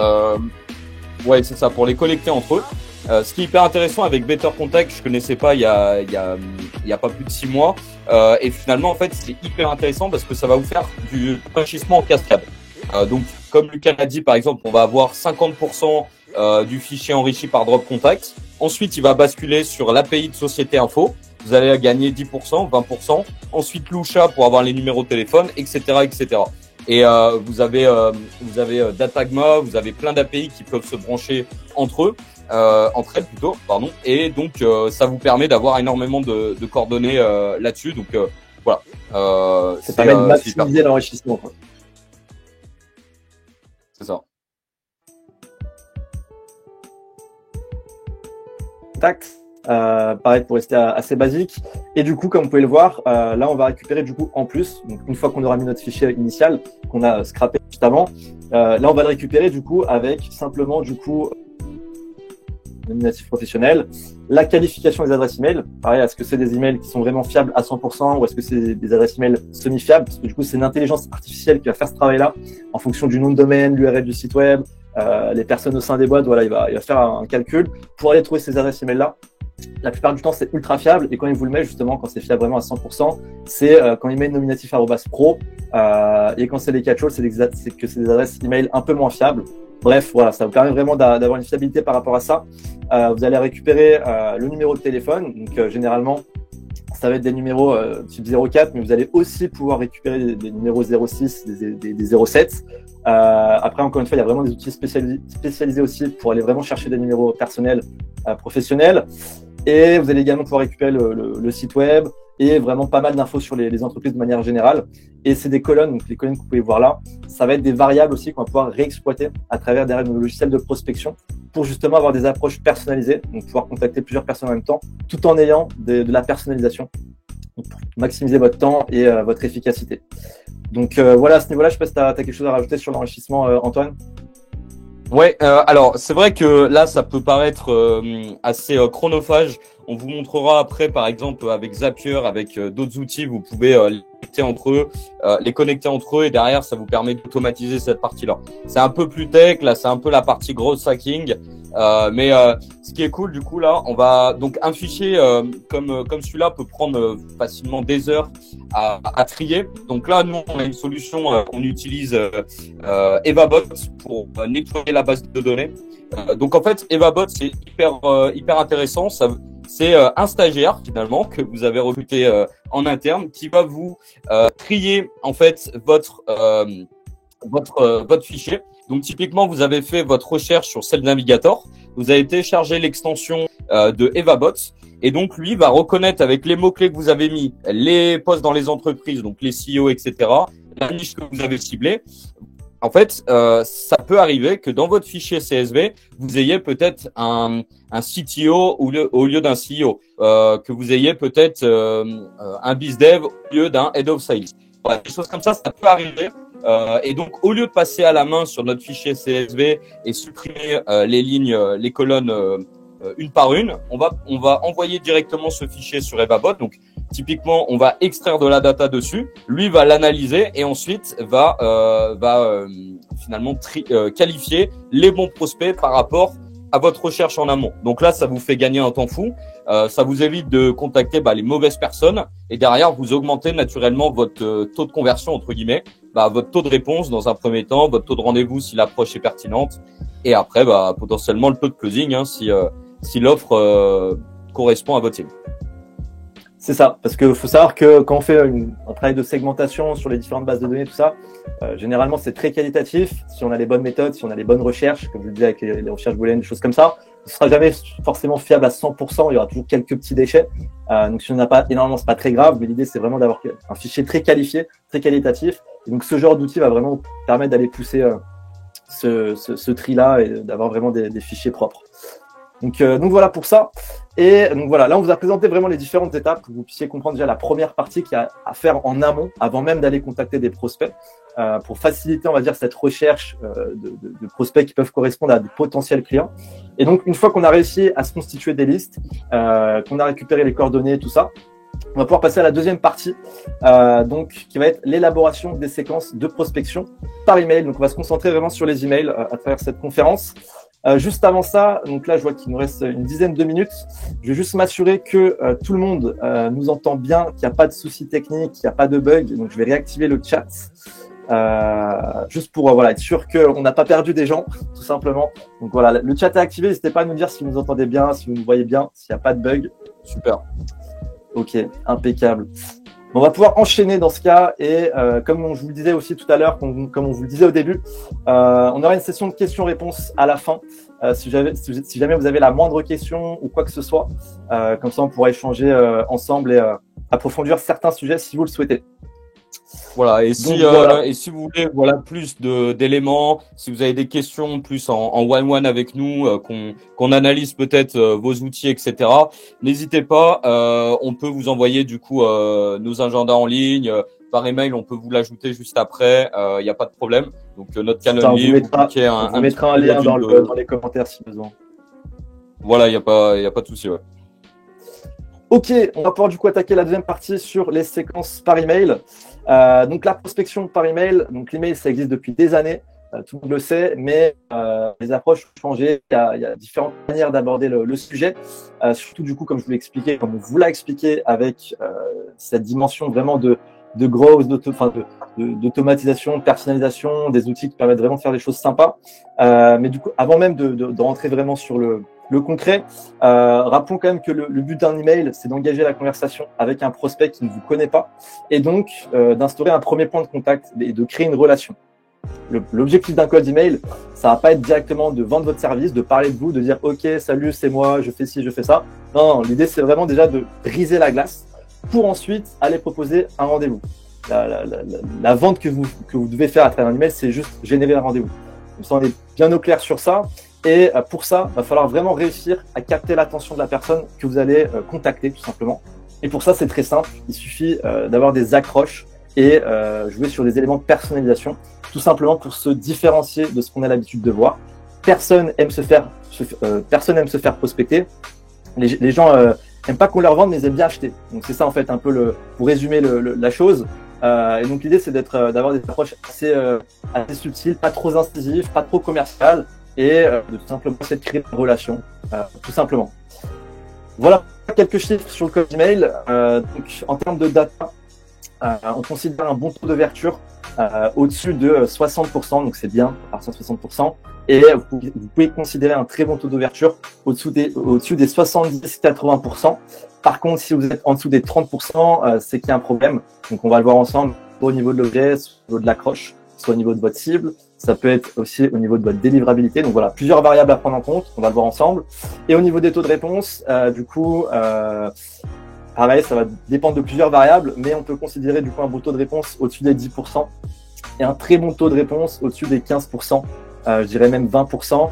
[SPEAKER 1] Ouais, c'est ça, pour les connecter entre eux. Ce qui est hyper intéressant avec Better Contact, je connaissais pas il y a pas plus de 6 mois, et finalement en fait c'est hyper intéressant parce que ça va vous faire du enrichissement en cascade. Donc comme Lucas l'a dit par exemple, on va avoir 50% du fichier enrichi par Drop Contact. Ensuite, il va basculer sur l'API de Société Info. Vous allez gagner 10%, 20%. Ensuite, Lusha pour avoir les numéros de téléphone, etc., etc. Et vous avez Datagma, vous avez plein d'API qui peuvent se brancher entre elles plutôt, pardon. Et donc ça vous permet d'avoir énormément de coordonnées là-dessus. Donc voilà.
[SPEAKER 2] Ça permet de maximiser l'enrichissement.
[SPEAKER 1] C'est ça.
[SPEAKER 2] Pareil pour rester assez basique. Et du coup, comme vous pouvez le voir, là, on va récupérer du coup en plus. Donc, une fois qu'on aura mis notre fichier initial, qu'on a scrappé juste avant, là, on va le récupérer du coup avec simplement du coup le nominatif professionnel, la qualification des adresses email. Pareil, est-ce que c'est des emails qui sont vraiment fiables à 100% ou est-ce que c'est des adresses email semi-fiables? Parce que du coup, c'est une intelligence artificielle qui va faire ce travail-là en fonction du nom de domaine, l'URL du site web. Les personnes au sein des boîtes, voilà, il va faire un calcul pour aller trouver ces adresses email là. La plupart du temps, c'est ultra fiable et quand il vous le met justement, quand c'est fiable vraiment à 100%, c'est quand il met nominatif @pro et quand c'est les catch-all, c'est que c'est des adresses email un peu moins fiables. Bref, voilà, ça vous permet vraiment d'avoir une fiabilité par rapport à ça. Vous allez récupérer le numéro de téléphone, donc généralement ça va être des numéros type 04, mais vous allez aussi pouvoir récupérer des numéros 06, des 07. Après, encore une fois, il y a vraiment des outils spécialisés aussi pour aller vraiment chercher des numéros personnels, professionnels. Et vous allez également pouvoir récupérer le site web et vraiment pas mal d'infos sur les entreprises de manière générale. Et c'est des colonnes, donc les colonnes que vous pouvez voir là, ça va être des variables aussi qu'on va pouvoir réexploiter à travers des logiciels de prospection pour justement avoir des approches personnalisées, donc pouvoir contacter plusieurs personnes en même temps, tout en ayant de la personnalisation, donc pour maximiser votre temps et votre efficacité. Donc voilà, à ce niveau-là, je sais pas si tu as quelque chose à rajouter sur l'enrichissement, Antoine.
[SPEAKER 1] Ouais, alors c'est vrai que là ça peut paraître assez chronophage. On vous montrera après, par exemple avec Zapier, avec d'autres outils, vous pouvez les connecter entre eux et derrière ça vous permet d'automatiser cette partie-là. C'est un peu plus tech, là c'est un peu la partie gros hacking, mais ce qui est cool du coup là, on va donc un fichier comme celui-là peut prendre facilement des heures à trier. Donc là nous on a une solution qu'on utilise EvaBot pour nettoyer la base de données. Donc en fait EvaBot c'est hyper intéressant. C'est un stagiaire finalement que vous avez recruté en interne qui va vous trier en fait votre fichier. Donc typiquement vous avez fait votre recherche sur Sales Navigator, vous avez téléchargé l'extension de EvaBot et donc lui va reconnaître avec les mots-clés que vous avez mis, les postes dans les entreprises, donc les CEO, etc., la niche que vous avez ciblée. En fait, ça peut arriver que dans votre fichier CSV, vous ayez peut-être un CTO au lieu d'un CEO, que vous ayez peut-être un BizDev au lieu d'un Head of Sales. Voilà, des choses comme ça peut arriver. Et donc, au lieu de passer à la main sur notre fichier CSV et supprimer les lignes, les colonnes une par une, on va envoyer directement ce fichier sur EvaBot. Donc, typiquement, on va extraire de la data dessus. Lui va l'analyser et ensuite va finalement qualifier les bons prospects par rapport à votre recherche en amont. Donc là, ça vous fait gagner un temps fou. Ça vous évite de contacter les mauvaises personnes et derrière, vous augmentez naturellement votre taux de conversion entre guillemets, votre taux de réponse dans un premier temps, votre taux de rendez-vous si l'approche est pertinente et après, potentiellement le taux de closing si l'offre correspond à votre cible.
[SPEAKER 2] C'est ça, parce que faut savoir que quand on fait un travail de segmentation sur les différentes bases de données, tout ça, généralement c'est très qualitatif. Si on a les bonnes méthodes, si on a les bonnes recherches, comme je le disais avec les recherches booléennes, des choses comme ça, ce sera jamais forcément fiable à 100%. Il y aura toujours quelques petits déchets. Donc si on n'a pas énormément, c'est pas très grave. Mais l'idée c'est vraiment d'avoir un fichier très qualifié, très qualitatif. Et donc ce genre d'outil va vraiment permettre d'aller pousser ce tri-là et d'avoir vraiment des fichiers propres. Donc voilà pour ça. Et donc voilà, là on vous a présenté vraiment les différentes étapes pour que vous puissiez comprendre déjà la première partie qu'il y a à faire en amont, avant même d'aller contacter des prospects, pour faciliter, on va dire, cette recherche de prospects qui peuvent correspondre à des potentiels clients. Et donc une fois qu'on a réussi à se constituer des listes, qu'on a récupéré les coordonnées, tout ça, on va pouvoir passer à la deuxième partie, donc qui va être l'élaboration des séquences de prospection par email. Donc on va se concentrer vraiment sur les emails à travers cette conférence. Juste avant ça, donc là je vois qu'il nous reste une dizaine de minutes. Je vais juste m'assurer que tout le monde nous entend bien, qu'il n'y a pas de soucis techniques, qu'il n'y a pas de bugs. Donc je vais réactiver le chat, juste pour voilà être sûr qu'on n'a pas perdu des gens, tout simplement. Donc voilà, le chat est activé. N'hésitez pas à nous dire si vous nous entendez bien, si vous nous voyez bien, s'il n'y a pas de bug.
[SPEAKER 1] Super.
[SPEAKER 2] Ok, impeccable. On va pouvoir enchaîner dans ce cas et comme je vous le disais aussi tout à l'heure, comme on vous le disait au début, on aura une session de questions-réponses à la fin. Si jamais vous avez la moindre question ou quoi que ce soit, comme ça on pourra échanger ensemble et approfondir certains sujets si vous le souhaitez.
[SPEAKER 1] Voilà, et si,
[SPEAKER 2] voilà.
[SPEAKER 1] Et si vous voulez plus d'éléments, si vous avez des questions plus en one-one avec nous, qu'on analyse peut-être vos outils, etc., n'hésitez pas, on peut vous envoyer du coup nos agendas en ligne, par email, on peut vous l'ajouter juste après, il n'y a pas de problème. Donc notre calendrier,
[SPEAKER 2] on mettra un lien dans les commentaires si besoin.
[SPEAKER 1] Voilà, il y a pas de souci, ouais.
[SPEAKER 2] Ok, on va pouvoir du coup attaquer la deuxième partie sur les séquences par email. Donc la prospection par email, donc l'email ça existe depuis des années, tout le monde le sait, mais les approches ont changé. Il y a différentes manières d'aborder le sujet, surtout du coup comme je vous l'ai expliqué, comme on vous l'a expliqué, avec cette dimension vraiment de growth, d'automatisation, de personnalisation, des outils qui permettent vraiment de faire des choses sympas. Mais du coup, avant même de rentrer vraiment sur le concret, rappelons quand même que le but d'un email, c'est d'engager la conversation avec un prospect qui ne vous connaît pas et donc d'instaurer un premier point de contact et de créer une relation. L'objectif d'un code email, ça va pas être directement de vendre votre service, de parler de vous, de dire ok, salut, c'est moi, je fais ci, je fais ça. Non, l'idée c'est vraiment déjà de briser la glace pour ensuite aller proposer un rendez-vous. La vente que vous devez faire à travers un email, c'est juste générer un rendez-vous. Comme ça, on est bien au clair sur ça. Et pour ça, il va falloir vraiment réussir à capter l'attention de la personne que vous allez contacter, tout simplement. Et pour ça, c'est très simple. Il suffit d'avoir des accroches et jouer sur des éléments de personnalisation, tout simplement pour se différencier de ce qu'on a l'habitude de voir. Personne aime se faire prospecter. Les gens aiment pas qu'on leur vende, mais ils aiment bien acheter. Donc c'est ça en fait un peu pour résumer la chose. Et donc l'idée c'est d'avoir des approches assez subtiles, pas trop incisives, pas trop commerciales, et de tout simplement essayer de créer une relation, tout simplement. Voilà quelques chiffres sur le code email. Donc en termes de data, on considère un bon taux d'ouverture au-dessus de 60%, donc c'est bien à partir de 60%. Et vous pouvez considérer un très bon taux d'ouverture au-dessus des 70-80%. Par contre, si vous êtes en dessous des 30%, c'est qu'il y a un problème. Donc on va le voir ensemble au niveau de l'objet, au niveau de l'accroche, soit au niveau de votre cible. Ça peut être aussi au niveau de votre délivrabilité. Donc voilà, plusieurs variables à prendre en compte. On va le voir ensemble. Et au niveau des taux de réponse, pareil, ça va dépendre de plusieurs variables, mais on peut considérer du coup un beau taux de réponse au-dessus des 10% et un très bon taux de réponse au-dessus des 15%, je dirais même 20%,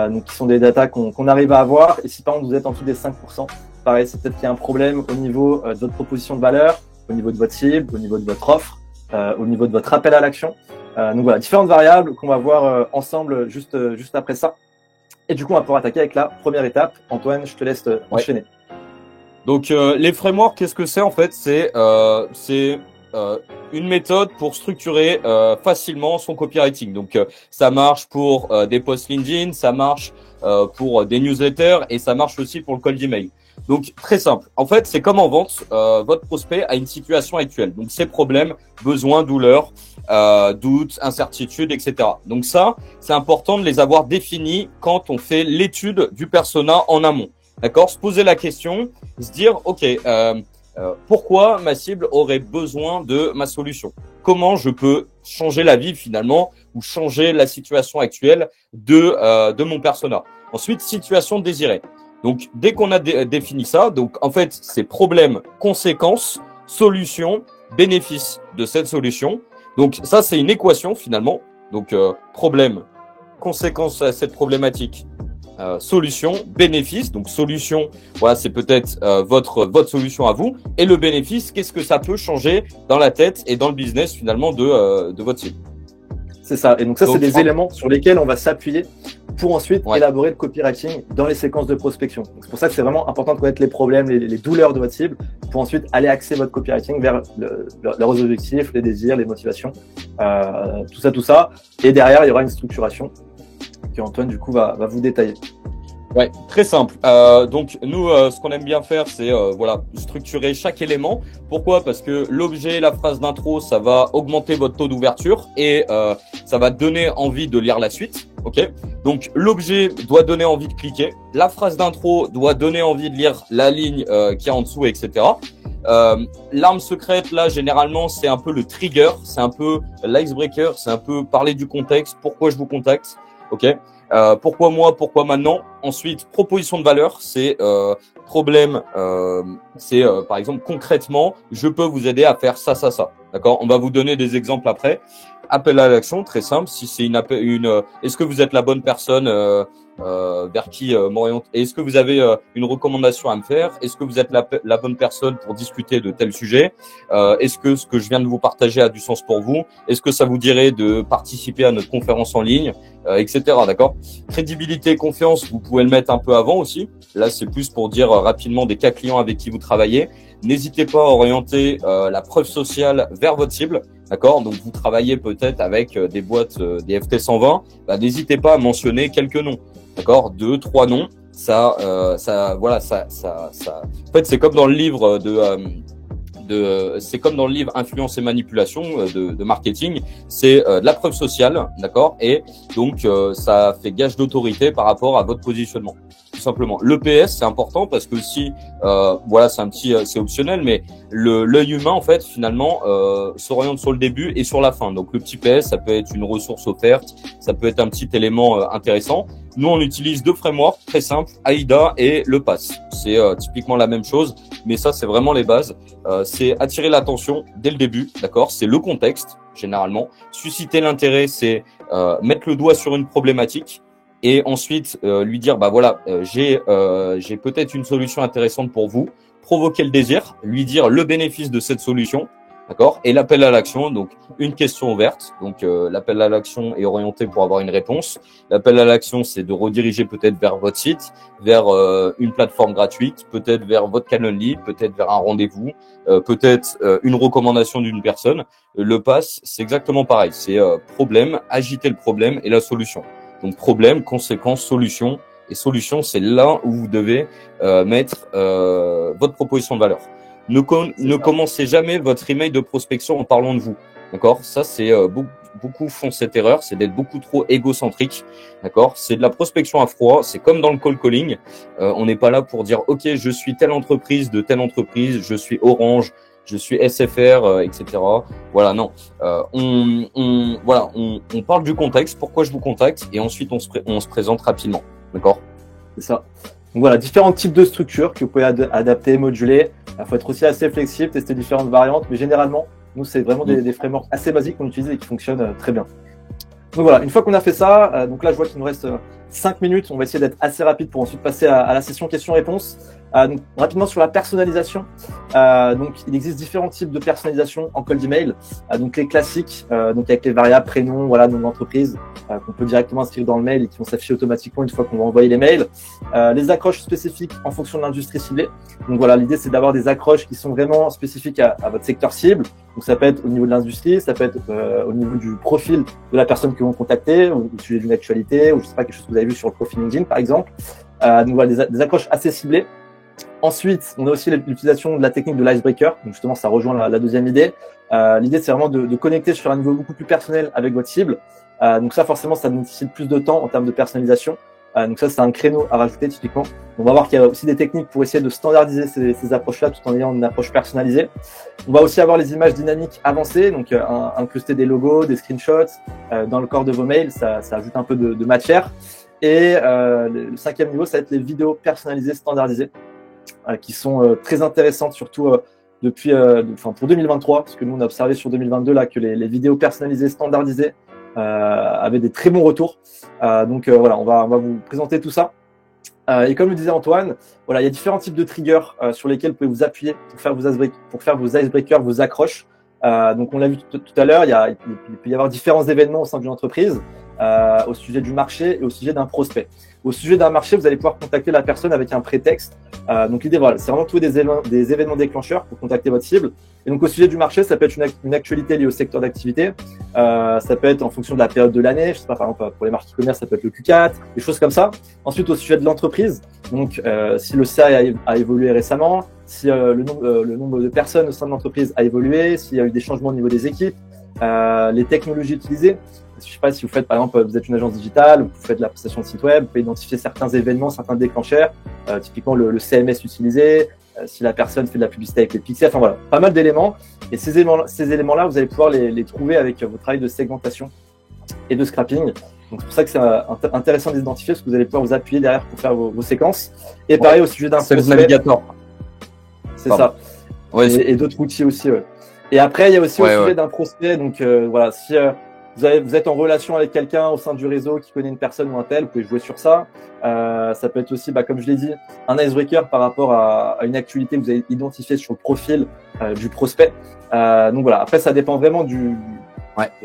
[SPEAKER 2] donc qui sont des datas qu'on arrive à avoir. Et si par exemple vous êtes en dessous des 5%, pareil, c'est peut-être qu'il y a un problème au niveau de votre proposition de valeur, au niveau de votre cible, au niveau de votre offre, au niveau de votre appel à l'action. Donc voilà, différentes variables qu'on va voir ensemble juste après ça. Et du coup, on va pouvoir attaquer avec la première étape. Antoine, je te laisse enchaîner.
[SPEAKER 1] Donc les frameworks, qu'est-ce que c'est en fait? C'est une méthode pour structurer facilement son copywriting. Donc ça marche pour des posts LinkedIn, ça marche pour des newsletters et ça marche aussi pour le cold email. Donc très simple. En fait, c'est comme en vente, votre prospect a une situation actuelle. Donc ses problèmes, besoins, douleurs, doutes, incertitudes, etc. Donc ça, c'est important de les avoir définis quand on fait l'étude du persona en amont. D'accord? Se poser la question, se dire, ok, Pourquoi ma cible aurait besoin de ma solution? Comment je peux changer la vie finalement ou changer la situation actuelle de mon persona? Ensuite, situation désirée. Donc, dès qu'on a défini ça, donc en fait, c'est problème, conséquence, solution, bénéfice de cette solution. Donc, ça, c'est une équation finalement. Donc, problème, conséquence à cette problématique, solution, bénéfice. Donc, solution, voilà, c'est peut-être votre solution à vous. Et le bénéfice, qu'est-ce que ça peut changer dans la tête et dans le business finalement de votre cible?
[SPEAKER 2] C'est ça. Et donc, ça, c'est des éléments sur lesquels on va s'appuyer pour ensuite élaborer le copywriting dans les séquences de prospection. C'est pour ça que c'est vraiment important de connaître les problèmes, les douleurs de votre cible pour ensuite aller axer votre copywriting vers leurs objectifs, les désirs, les motivations, tout ça. Et derrière, il y aura une structuration que Antoine, du coup, va vous détailler.
[SPEAKER 1] Ouais, très simple. Donc nous, ce qu'on aime bien faire, c'est voilà, structurer chaque élément. Pourquoi? Parce que l'objet, la phrase d'intro, ça va augmenter votre taux d'ouverture et ça va donner envie de lire la suite. Ok? Donc l'objet doit donner envie de cliquer. La phrase d'intro doit donner envie de lire la ligne qui est en dessous, etc. L'arme secrète, là, généralement, c'est un peu le trigger, c'est un peu l'icebreaker, c'est un peu parler du contexte, pourquoi je vous contacte. Ok? Pourquoi moi, pourquoi maintenant? Ensuite, proposition de valeur, c'est problème, c'est par exemple concrètement, je peux vous aider à faire ça. D'accord? On va vous donner des exemples après. Appel à l'action, très simple. Si c'est est-ce que vous êtes la bonne personne vers qui m'orienter? Est-ce que vous avez une recommandation à me faire? Est-ce que vous êtes la bonne personne pour discuter de tel sujet? Est-ce que ce que je viens de vous partager a du sens pour vous? Est-ce que ça vous dirait de participer à notre conférence en ligne, etc. D'accord? Crédibilité, confiance, vous pouvez le mettre un peu avant aussi. Là, c'est plus pour dire rapidement des cas clients avec qui vous travaillez. N'hésitez pas à orienter la preuve sociale vers votre cible. D'accord? Donc, vous travaillez peut-être avec des boîtes, des FT 120. N'hésitez pas à mentionner quelques noms. D'accord? 2, 3 noms. Voilà, ça. En fait, c'est comme dans le livre c'est comme dans le livre Influence et manipulation de marketing. C'est de la preuve sociale. D'accord? Et donc, ça fait gage d'autorité par rapport à votre positionnement. Tout simplement. L'EPS, c'est important parce que si, voilà, c'est optionnel, mais l'œil humain, en fait, finalement, s'oriente sur le début et sur la fin. Donc, le petit PS, ça peut être une ressource offerte, ça peut être un petit élément intéressant. Nous, on utilise 2 frameworks très simples, AIDA et le PASS. C'est typiquement la même chose, mais ça, c'est vraiment les bases. C'est attirer l'attention dès le début, d'accord? C'est le contexte, généralement. Susciter l'intérêt, c'est mettre le doigt sur une problématique. Et ensuite lui dire voilà, j'ai peut-être une solution intéressante pour vous, provoquer le désir, lui dire le bénéfice de cette solution, d'accord? Et l'appel à l'action, donc une question ouverte. Donc l'appel à l'action est orienté pour avoir une réponse. L'appel à l'action, c'est de rediriger peut-être vers votre site, vers une plateforme gratuite, peut-être vers votre Calendly, peut-être vers un rendez-vous, peut-être une recommandation d'une personne. Le PASS, c'est exactement pareil. C'est problème, agiter le problème et la solution. Donc problème, conséquence, solution. Et solution, c'est là où vous devez mettre votre proposition de valeur. Ne commencez jamais votre email de prospection en parlant de vous. D'accord? Ça, c'est beaucoup font cette erreur, c'est d'être beaucoup trop égocentrique. D'accord? C'est de la prospection à froid. C'est comme dans le cold calling. On n'est pas là pour dire OK, je suis telle entreprise de telle entreprise, je suis Orange, je suis SFR, etc. Voilà, non. On parle du contexte, pourquoi je vous contacte, et ensuite on se présente rapidement. D'accord?
[SPEAKER 2] C'est ça. Donc voilà, différents types de structures que vous pouvez adapter, moduler. Il faut être aussi assez flexible, tester différentes variantes, mais généralement, nous, c'est vraiment des frameworks assez basiques qu'on utilise et qui fonctionnent très bien. Donc voilà, une fois qu'on a fait ça, donc là, je vois qu'il nous reste 5 minutes. On va essayer d'être assez rapide pour ensuite passer à la session questions-réponses. Donc, rapidement sur la personnalisation. Donc, il existe différents types de personnalisation en cold email. Donc, les classiques, donc avec les variables prénom, voilà, nom d'entreprise, qu'on peut directement inscrire dans le mail et qui vont s'afficher automatiquement une fois qu'on va envoyer les mails. Les accroches spécifiques en fonction de l'industrie ciblée. Donc voilà, l'idée c'est d'avoir des accroches qui sont vraiment spécifiques à votre secteur cible. Donc ça peut être au niveau de l'industrie, ça peut être au niveau du profil de la personne que vous contactez, ou au sujet d'une actualité, ou je sais pas, quelque chose que vous avez vu sur le profil LinkedIn par exemple. Donc voilà, des accroches assez ciblées. Ensuite, on a aussi l'utilisation de la technique de l'icebreaker. Donc justement, ça rejoint la deuxième idée. L'idée, c'est vraiment de connecter sur un niveau beaucoup plus personnel avec votre cible. Donc ça, forcément, ça nécessite plus de temps en termes de personnalisation. Donc ça, c'est un créneau à rajouter typiquement. On va voir qu'il y a aussi des techniques pour essayer de standardiser ces approches-là tout en ayant une approche personnalisée. On va aussi avoir les images dynamiques avancées, donc incruster des logos, des screenshots dans le corps de vos mails, ça ajoute un peu de matière. Et le 5e niveau, ça va être les vidéos personnalisées standardisées, qui sont très intéressantes, surtout depuis, pour 2023, parce que nous on a observé sur 2022 là que les vidéos personnalisées standardisées avaient des très bons retours. Donc voilà, on va vous présenter tout ça. Et comme le disait Antoine, voilà, il y a différents types de triggers sur lesquels vous pouvez vous appuyer pour faire vos icebreakers, vos accroches. Donc on l'a vu tout à l'heure, il peut y avoir différents événements au sein d'une entreprise au sujet du marché et au sujet d'un prospect. Au sujet d'un marché, vous allez pouvoir contacter la personne avec un prétexte. Donc l'idée, voilà, c'est vraiment trouver des événements déclencheurs pour contacter votre cible. Et donc au sujet du marché, ça peut être une actualité liée au secteur d'activité. Ça peut être en fonction de la période de l'année. Je sais pas, par exemple pour les marques e-commerce, ça peut être le Q4, des choses comme ça. Ensuite au sujet de l'entreprise, donc si le CA a évolué récemment, si le nombre de personnes au sein de l'entreprise a évolué, s'il y a eu des changements au niveau des équipes, les technologies utilisées. Je ne sais pas si vous faites, par exemple, vous êtes une agence digitale, vous faites de la prestation de site web, vous pouvez identifier certains événements, certains déclencheurs, typiquement le CMS utilisé, si la personne fait de la publicité avec les pixels, enfin voilà, pas mal d'éléments. Et ces éléments-là, vous allez pouvoir les trouver avec votre travail de segmentation et de scrapping. Donc c'est pour ça que c'est intéressant de les identifier, parce que vous allez pouvoir vous appuyer derrière pour faire vos séquences. Et pareil au sujet d'un
[SPEAKER 1] prospect. C'est le navigateur.
[SPEAKER 2] C'est ça. Ouais, et d'autres outils aussi. Ouais. Et après, il y a aussi au sujet d'un prospect. Donc voilà, si vous êtes en relation avec quelqu'un au sein du réseau qui connaît une personne ou un tel, vous pouvez jouer sur ça. Ça peut être aussi, comme je l'ai dit, un icebreaker par rapport à une actualité que vous avez identifiée sur le profil du prospect. Donc voilà, après ça dépend vraiment de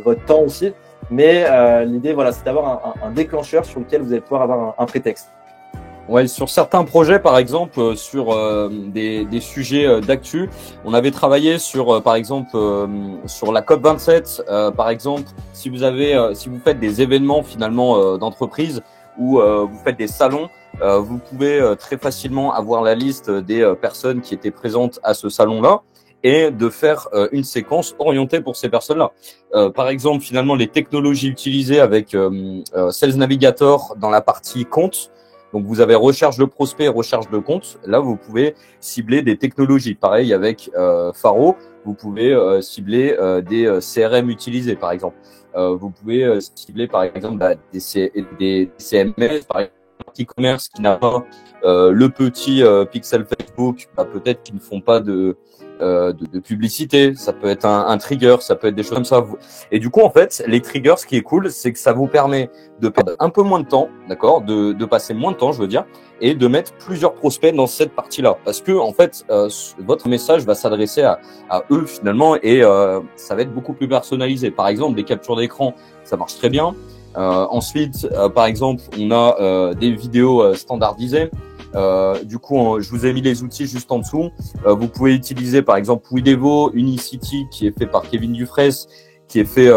[SPEAKER 2] votre temps aussi. Mais l'idée, voilà, c'est d'avoir un déclencheur sur lequel vous allez pouvoir avoir un prétexte.
[SPEAKER 1] Ouais, sur certains projets, par exemple, sur des sujets d'actu, on avait travaillé sur, par exemple, sur la COP27, par exemple, si vous faites des événements finalement d'entreprise ou vous faites des salons, vous pouvez très facilement avoir la liste des personnes qui étaient présentes à ce salon-là et de faire une séquence orientée pour ces personnes-là. Par exemple, finalement, les technologies utilisées avec Sales Navigator dans la partie compte. Donc, vous avez recherche de prospect, recherche de compte. Là, vous pouvez cibler des technologies. Pareil avec Faro, vous pouvez cibler des CRM utilisés, par exemple. Vous pouvez cibler, par exemple, des CMS, par exemple, e-commerce qui n'a pas le petit pixel Facebook, peut-être qu'ils ne font pas de publicité, ça peut être un trigger, ça peut être des choses comme ça. Et du coup, en fait, les triggers, ce qui est cool, c'est que ça vous permet de perdre un peu moins de temps, d'accord, de passer moins de temps, je veux dire, et de mettre plusieurs prospects dans cette partie-là. Parce que, en fait, votre message va s'adresser à eux, finalement, et ça va être beaucoup plus personnalisé. Par exemple, des captures d'écran, ça marche très bien. Ensuite, par exemple, on a des vidéos standardisées. Du coup, je vous ai mis les outils juste en dessous. Vous pouvez utiliser par exemple Widevo, Unicity qui est fait par Kevin Dufresne, qui est fait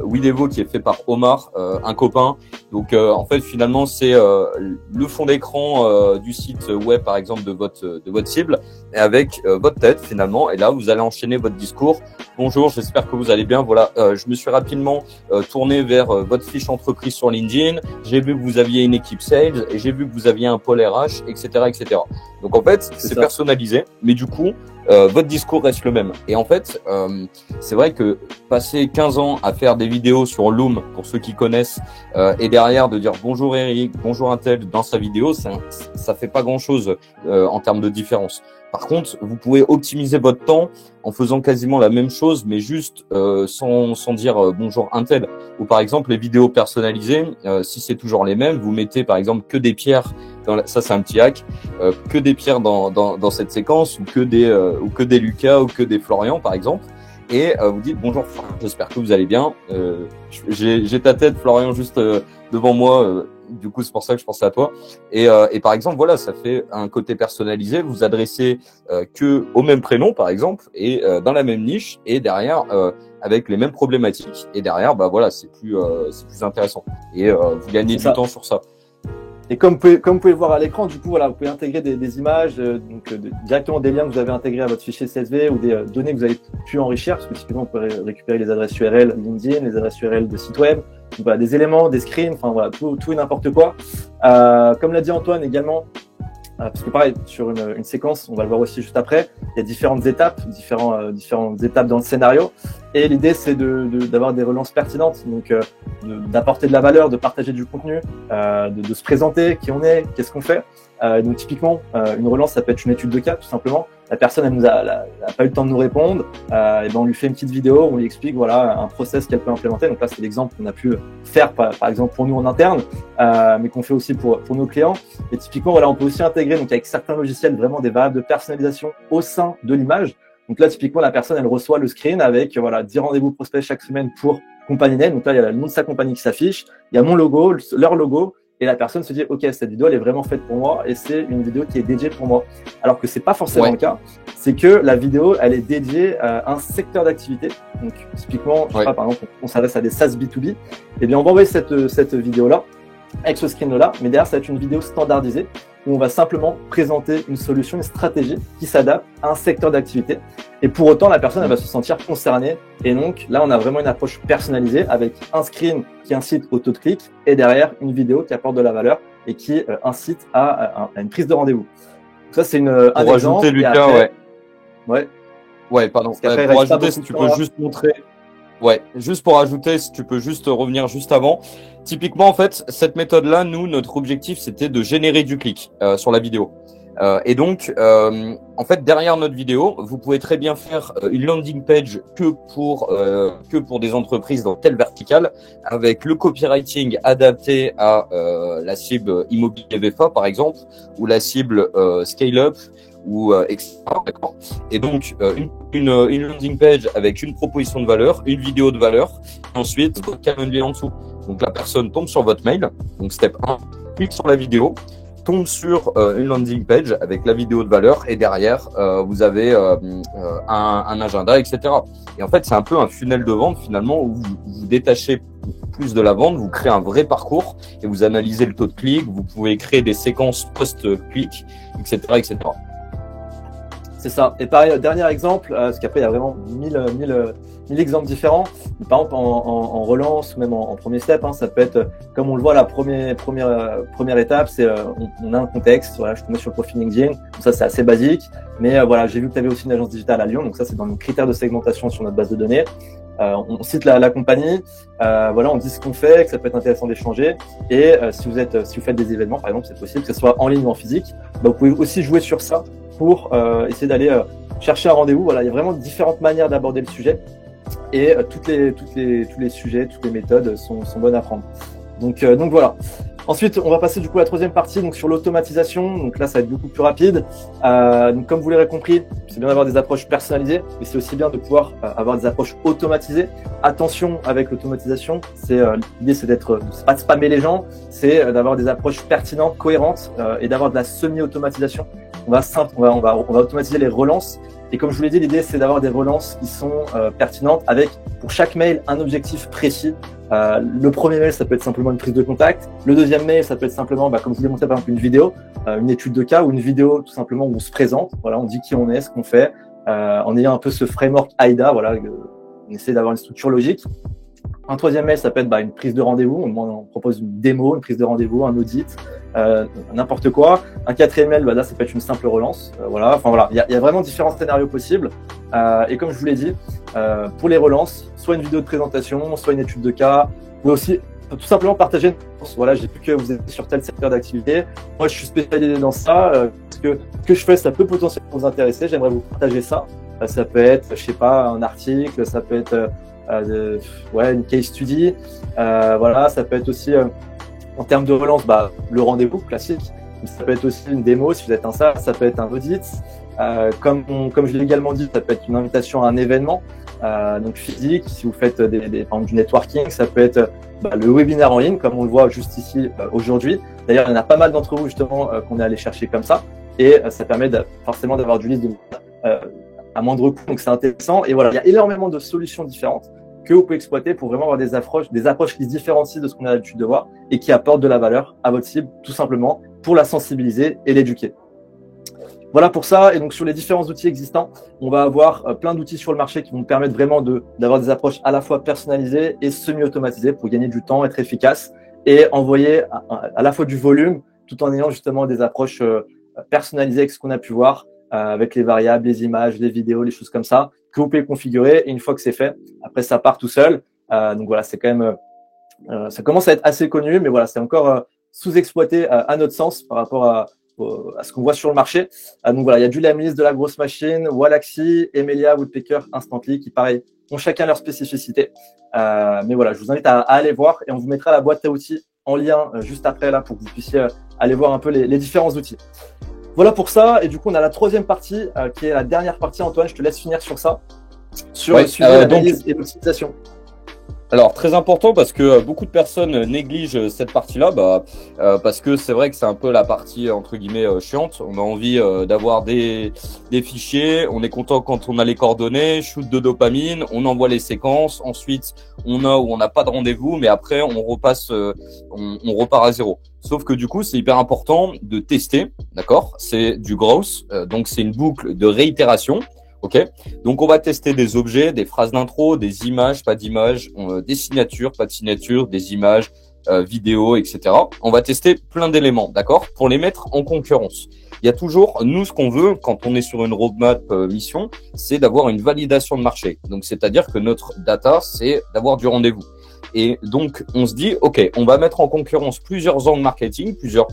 [SPEAKER 1] Widevo qui est fait par Omar, un copain. Donc en fait finalement c'est le fond d'écran du site web par exemple de votre cible et avec votre tête finalement. Et là vous allez enchaîner votre discours. Bonjour, j'espère que vous allez bien. Voilà, je me suis rapidement tourné vers votre fiche entreprise sur LinkedIn. J'ai vu que vous aviez une équipe sales et j'ai vu que vous aviez un pôle RH, etc., etc. Donc en fait c'est personnalisé, mais du coup votre discours reste le même. Et en fait, c'est vrai que passer 15 ans à faire des vidéos sur Loom, pour ceux qui connaissent, et derrière de dire bonjour Eric, bonjour Intel dans sa vidéo, ça fait pas grand-chose en termes de différence. Par contre, vous pouvez optimiser votre temps en faisant quasiment la même chose, mais juste sans dire bonjour Intel. Ou par exemple, les vidéos personnalisées, si c'est toujours les mêmes, vous mettez par exemple que des pierres, ça c'est un petit hack, que des pierres dans cette séquence, ou que des Lucas, ou que des Florian par exemple. Et vous dites bonjour, j'espère que vous allez bien. J'ai ta tête Florian juste devant moi. Du coup, c'est pour ça que je pensais à toi. Et par exemple, voilà, ça fait un côté personnalisé. Vous adressez que au même prénom, par exemple, et dans la même niche, et derrière avec les mêmes problématiques. Et derrière, bah voilà, c'est plus intéressant. Et vous gagnez du temps sur ça.
[SPEAKER 2] Et comme vous pouvez le voir à l'écran, du coup, voilà, vous pouvez intégrer des images, directement des liens que vous avez intégrés à votre fichier CSV ou des données que vous avez pu enrichir, parce que typiquement, vous pouvez récupérer les adresses URL LinkedIn, les adresses URL de site web, Donc, voilà, des éléments, des screens, enfin voilà, tout et n'importe quoi. Comme l'a dit Antoine également, parce que pareil, sur une séquence, on va le voir aussi juste après, il y a différentes étapes, différentes étapes dans le scénario. Et l'idée, c'est d'avoir des relances pertinentes, donc d'apporter de la valeur, de partager du contenu, de se présenter, qui on est, qu'est-ce qu'on fait. Donc typiquement, une relance, ça peut être une étude de cas, tout simplement. La personne, elle a pas eu le temps de nous répondre. Et ben on lui fait une petite vidéo, on lui explique voilà un process qu'elle peut implémenter. Donc là, c'est l'exemple qu'on a pu faire par exemple pour nous en interne, mais qu'on fait aussi pour nos clients. Et typiquement, voilà, on peut aussi intégrer donc avec certains logiciels vraiment des variables de personnalisation au sein de l'image. Donc là, typiquement, la personne, elle reçoit le screen avec voilà 10 rendez-vous prospects chaque semaine pour compagnie name. Donc là, il y a le nom de sa compagnie qui s'affiche, il y a mon logo, leur logo. Et la personne se dit, OK, cette vidéo, elle est vraiment faite pour moi et c'est une vidéo qui est dédiée pour moi. Alors que c'est pas forcément le cas. C'est que la vidéo, elle est dédiée à un secteur d'activité. Donc, typiquement, je sais pas, par exemple, on s'adresse à des SaaS B2B. Eh bien, on va envoyer cette vidéo-là avec ce screen-là. Mais derrière, ça va être une vidéo standardisée où on va simplement présenter une solution, une stratégie qui s'adapte à un secteur d'activité. Et pour autant, la personne, elle va se sentir concernée. Et donc, là, on a vraiment une approche personnalisée avec un screen qui incite au taux de clic et derrière, une vidéo qui apporte de la valeur et qui incite à une prise de rendez-vous. Ça, c'est un
[SPEAKER 1] exemple. Pour ajouter, Lucas,
[SPEAKER 2] ouais,
[SPEAKER 1] pardon. Pour ajouter, si tu peux juste montrer. Ouais, juste pour ajouter, si tu peux juste revenir juste avant. Typiquement, en fait, cette méthode-là, nous, notre objectif, c'était de générer du clic sur la vidéo. Et donc, en fait, derrière notre vidéo, vous pouvez très bien faire une landing page que pour des entreprises dans telle verticale, avec le copywriting adapté à la cible immobilier VFA, par exemple, ou la cible scale-up, ou etc. D'accord. Et donc une landing page avec une proposition de valeur, une vidéo de valeur, et ensuite calendrier en dessous. Donc la personne tombe sur votre mail, donc step 1, clique sur la vidéo, tombe sur une landing page avec la vidéo de valeur et derrière vous avez un agenda, etc. Et en fait c'est un peu un funnel de vente finalement où vous détachez plus de la vente, vous créez un vrai parcours et vous analysez le taux de clic, vous pouvez créer des séquences post-clic, etc., etc.
[SPEAKER 2] C'est ça. Et pareil, dernier exemple, parce qu'après il y a vraiment mille exemples différents. Par exemple, en relance ou même en premier step, ça peut être, comme on le voit, la première étape, c'est on a un contexte. Voilà, je te mets sur le profil LinkedIn. Donc ça, c'est assez basique. Mais voilà, j'ai vu que tu avais aussi une agence digitale à Lyon. Donc ça, c'est dans nos critères de segmentation sur notre base de données. On cite la compagnie. Voilà, on dit ce qu'on fait, que ça peut être intéressant d'échanger. Et si vous faites des événements, par exemple, c'est possible que ce soit en ligne ou en physique. Bah, vous pouvez aussi jouer sur ça pour essayer d'aller chercher un rendez-vous. Voilà, il y a vraiment différentes manières d'aborder le sujet et tous les sujets, toutes les méthodes sont bonnes à prendre. Donc voilà. Ensuite, on va passer du coup à la troisième partie, donc sur l'automatisation. Donc là, ça va être beaucoup plus rapide. Donc comme vous l'aurez compris, c'est bien d'avoir des approches personnalisées, mais c'est aussi bien de pouvoir avoir des approches automatisées. Attention avec l'automatisation, l'idée c'est pas de spammer les gens, c'est d'avoir des approches pertinentes, cohérentes et d'avoir de la semi-automatisation. On va automatiser les relances. Et comme je vous l'ai dit, l'idée, c'est d'avoir des relances qui sont pertinentes avec, pour chaque mail, un objectif précis. Le premier mail, ça peut être simplement une prise de contact. Le deuxième mail, ça peut être simplement, comme je vous l'ai montré par exemple, une vidéo, une étude de cas ou une vidéo tout simplement où on se présente. Voilà, on dit qui on est, ce qu'on fait, en ayant un peu ce framework AIDA. Voilà, on essaie d'avoir une structure logique. Un troisième mail, ça peut être une prise de rendez-vous. On propose une démo, une prise de rendez-vous, un audit, n'importe quoi. Un quatrième mail, là, ça peut être une simple relance. Voilà. Enfin voilà, il y a vraiment différents scénarios possibles. Et comme je vous l'ai dit, pour les relances, soit une vidéo de présentation, soit une étude de cas. Vous pouvez aussi tout simplement partager une relance. Voilà, j'ai vu que vous êtes sur tel secteur d'activité. Moi, je suis spécialisé dans ça. Parce que ce que je fais, ça peut potentiellement vous intéresser. J'aimerais vous partager ça. Ça peut être, je sais pas, un article. Ça peut être une case study, voilà, ça peut être aussi en termes de relance, le rendez-vous classique, ça peut être aussi une démo si vous êtes un SaaS, ça peut être un audit, comme je l'ai également dit, ça peut être une invitation à un événement, donc physique, si vous faites par exemple du networking, ça peut être le webinaire en ligne, comme on le voit juste ici aujourd'hui. D'ailleurs, il y en a pas mal d'entre vous justement qu'on est allé chercher comme ça, et ça permet forcément d'avoir du lead à moindre coût, donc c'est intéressant. Et voilà, il y a énormément de solutions différentes que vous pouvez exploiter pour vraiment avoir des approches qui se différencient de ce qu'on a l'habitude de voir et qui apportent de la valeur à votre cible, tout simplement pour la sensibiliser et l'éduquer. Voilà pour ça. Et donc, sur les différents outils existants, on va avoir plein d'outils sur le marché qui vont permettre vraiment d'avoir des approches à la fois personnalisées et semi-automatisées pour gagner du temps, être efficace et envoyer à la fois du volume tout en ayant justement des approches personnalisées avec ce qu'on a pu voir, avec les variables, les images, les vidéos, les choses comme ça, que vous pouvez configurer. Et une fois que c'est fait, après, ça part tout seul. Donc voilà, c'est quand même, ça commence à être assez connu, mais voilà, c'est encore sous-exploité à notre sens par rapport à ce qu'on voit sur le marché. Donc voilà, il y a du Lemlist, de la grosse machine, Wallaxy, Emelia, Woodpecker, Instantly, qui pareil, ont chacun leur spécificité. Mais voilà, je vous invite à aller voir et on vous mettra la boîte à outils en lien juste après là pour que vous puissiez aller voir un peu les différents outils. Voilà pour ça. Et du coup, on a la troisième partie qui est la dernière partie. Antoine, je te laisse finir sur ça, sur le suivi, l'analyse et l'optimisation.
[SPEAKER 1] Alors, très important parce que beaucoup de personnes négligent cette partie-là, parce que c'est vrai que c'est un peu la partie entre guillemets chiante. On a envie d'avoir des fichiers, on est content quand on a les coordonnées, shoot de dopamine, on envoie les séquences, ensuite on a ou on n'a pas de rendez-vous, mais après on repasse, on repart à zéro. Sauf que du coup, c'est hyper important de tester, d'accord? C'est du growth, donc c'est une boucle de réitération. Ok, donc on va tester des objets, des phrases d'intro, des images, pas d'images, des signatures, pas de signatures, des images, vidéos, etc. On va tester plein d'éléments, d'accord, pour les mettre en concurrence. Il y a toujours, nous, ce qu'on veut quand on est sur une roadmap mission, c'est d'avoir une validation de marché. Donc, c'est-à-dire que notre data, c'est d'avoir du rendez-vous. Et donc, on se dit, OK, on va mettre en concurrence plusieurs angles marketing, plusieurs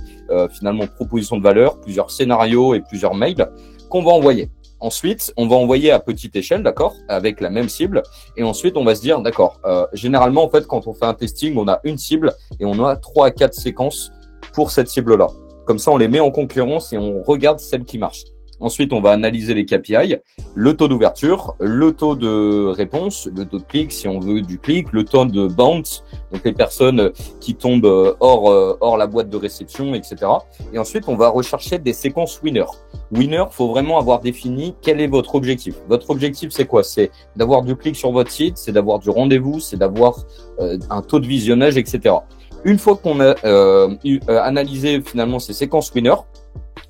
[SPEAKER 1] finalement propositions de valeur, plusieurs scénarios et plusieurs mails qu'on va envoyer. Ensuite, on va envoyer à petite échelle, d'accord, avec la même cible. Et ensuite, on va se dire, d'accord, généralement, en fait, quand on fait un testing, on a une cible et on a 3 à 4 séquences pour cette cible-là. Comme ça, on les met en concurrence et on regarde celle qui marche. Ensuite, on va analyser les KPI, le taux d'ouverture, le taux de réponse, le taux de clic, si on veut du clic, le taux de bounce, donc les personnes qui tombent hors la boîte de réception, etc. Et ensuite, on va rechercher des séquences winner. Winner, faut vraiment avoir défini quel est votre objectif. Votre objectif, c'est quoi? C'est d'avoir du clic sur votre site, c'est d'avoir du rendez-vous, c'est d'avoir un taux de visionnage, etc. Une fois qu'on a analysé finalement ces séquences winner,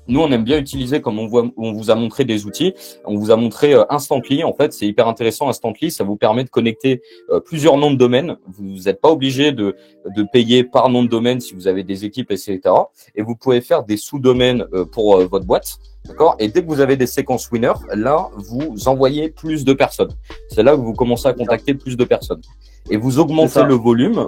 [SPEAKER 1] nous, on aime bien utiliser, comme on vous a montré des outils, on vous a montré Instantly. En fait, c'est hyper intéressant. Instantly, ça vous permet de connecter plusieurs noms de domaines. Vous n'êtes pas obligé de payer par nom de domaine si vous avez des équipes, etc. Et vous pouvez faire des sous-domaines pour votre boîte. D'accord. Et dès que vous avez des séquences winner, là, vous envoyez plus de personnes. C'est là que vous commencez à contacter plus de personnes. Et vous augmentez le volume,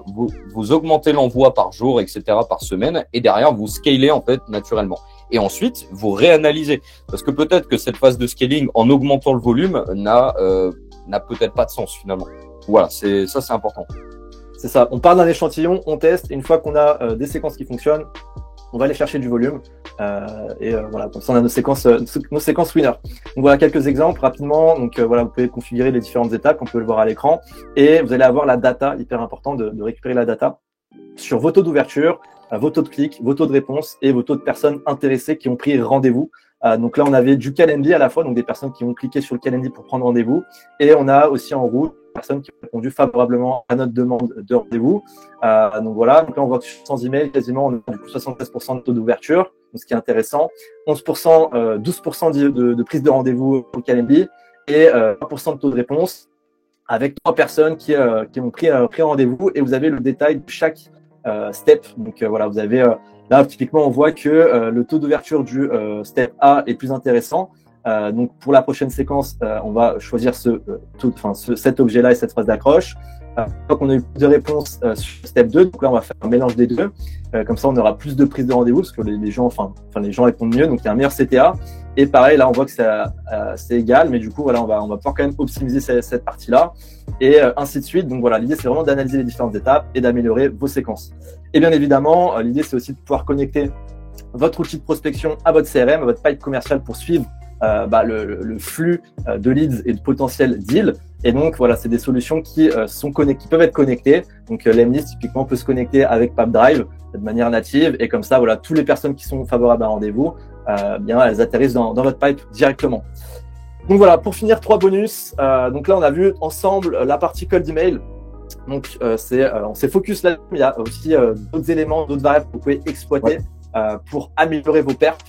[SPEAKER 1] vous augmentez l'envoi par jour, etc., par semaine. Et derrière, vous scalez, en fait, naturellement. Et ensuite, vous réanalysez. Parce que peut-être que cette phase de scaling, en augmentant le volume, n'a peut-être pas de sens, finalement. Voilà, c'est important.
[SPEAKER 2] C'est ça. On part d'un échantillon, on teste. Et une fois qu'on a des séquences qui fonctionnent, on va aller chercher du volume. Voilà, comme ça on a nos séquences winner. Donc voilà quelques exemples rapidement. Donc voilà, vous pouvez configurer les différentes étapes, on peut le voir à l'écran, et vous allez avoir la data, hyper important de récupérer la data sur vos taux d'ouverture, vos taux de clic, vos taux de réponse et vos taux de personnes intéressées qui ont pris rendez-vous. Donc là on avait du Calendly à la fois, donc des personnes qui ont cliqué sur le Calendly pour prendre rendez-vous, et on a aussi en route personnes qui ont répondu favorablement à notre demande de rendez-vous. Donc voilà, donc là on voit que sur 100 emails, quasiment on a du coup 73% de taux d'ouverture, donc ce qui est intéressant, 11%, 12% de prise de rendez-vous au Calendly et 1% de taux de réponse avec 3 personnes qui ont pris rendez-vous, et vous avez le détail de chaque step. Donc voilà, vous avez là typiquement on voit que le taux d'ouverture du step A est plus intéressant. Donc pour la prochaine séquence, on va choisir cet objet-là et cette phrase d'accroche. Donc on a eu plus de réponses sur step 2, donc là on va faire un mélange des deux. Comme ça on aura plus de prises de rendez-vous parce que les gens répondent mieux, donc il y a un meilleur CTA. Et pareil, là on voit que c'est égal, mais du coup voilà, on va pouvoir quand même optimiser cette partie-là et ainsi de suite. Donc voilà, l'idée c'est vraiment d'analyser les différentes étapes et d'améliorer vos séquences. Et bien évidemment, l'idée c'est aussi de pouvoir connecter votre outil de prospection à votre CRM, à votre pipe commercial pour suivre le flux de leads et de potentiels deals. Et donc voilà, c'est des solutions qui peuvent être connectées. Donc Lemlist typiquement peut se connecter avec Pipedrive de manière native, et comme ça voilà, toutes les personnes qui sont favorables à un rendez-vous, bien elles atterrissent dans votre pipe directement. Donc voilà, pour finir, 3 bonus. Donc là on a vu ensemble la partie cold email. Donc on s'est focus là, il y a aussi d'autres éléments, d'autres variables que vous pouvez exploiter pour améliorer vos perfs.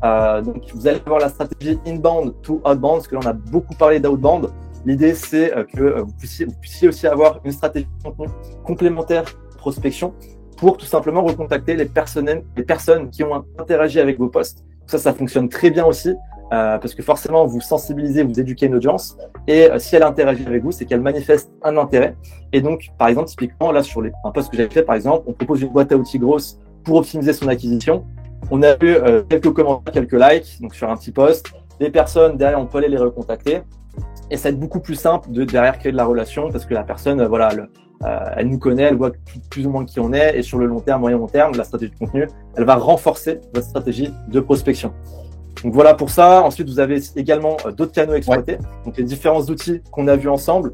[SPEAKER 2] Donc, vous allez avoir la stratégie inbound to outbound, parce que là, on a beaucoup parlé d'outbound. L'idée, c'est que vous puissiez aussi avoir une stratégie de contenu complémentaire de prospection pour tout simplement recontacter les personnes qui ont interagi avec vos posts. Ça fonctionne très bien aussi, parce que forcément, vous sensibilisez, vous éduquez une audience, et si elle interagit avec vous, c'est qu'elle manifeste un intérêt. Et donc, par exemple, typiquement, là, sur un post que j'avais fait, par exemple, on propose une boîte à outils grosse pour optimiser son acquisition. On a eu quelques commentaires, quelques likes, donc sur un petit post. Les personnes, derrière, on peut aller les recontacter. Et ça va être beaucoup plus simple de derrière créer de la relation, parce que la personne, voilà, elle nous connaît, elle voit plus ou moins qui on est, et sur le long terme, moyen long terme, la stratégie de contenu, elle va renforcer votre stratégie de prospection. Donc voilà pour ça. Ensuite, vous avez également d'autres canaux à exploiter. Donc les différents outils qu'on a vus ensemble,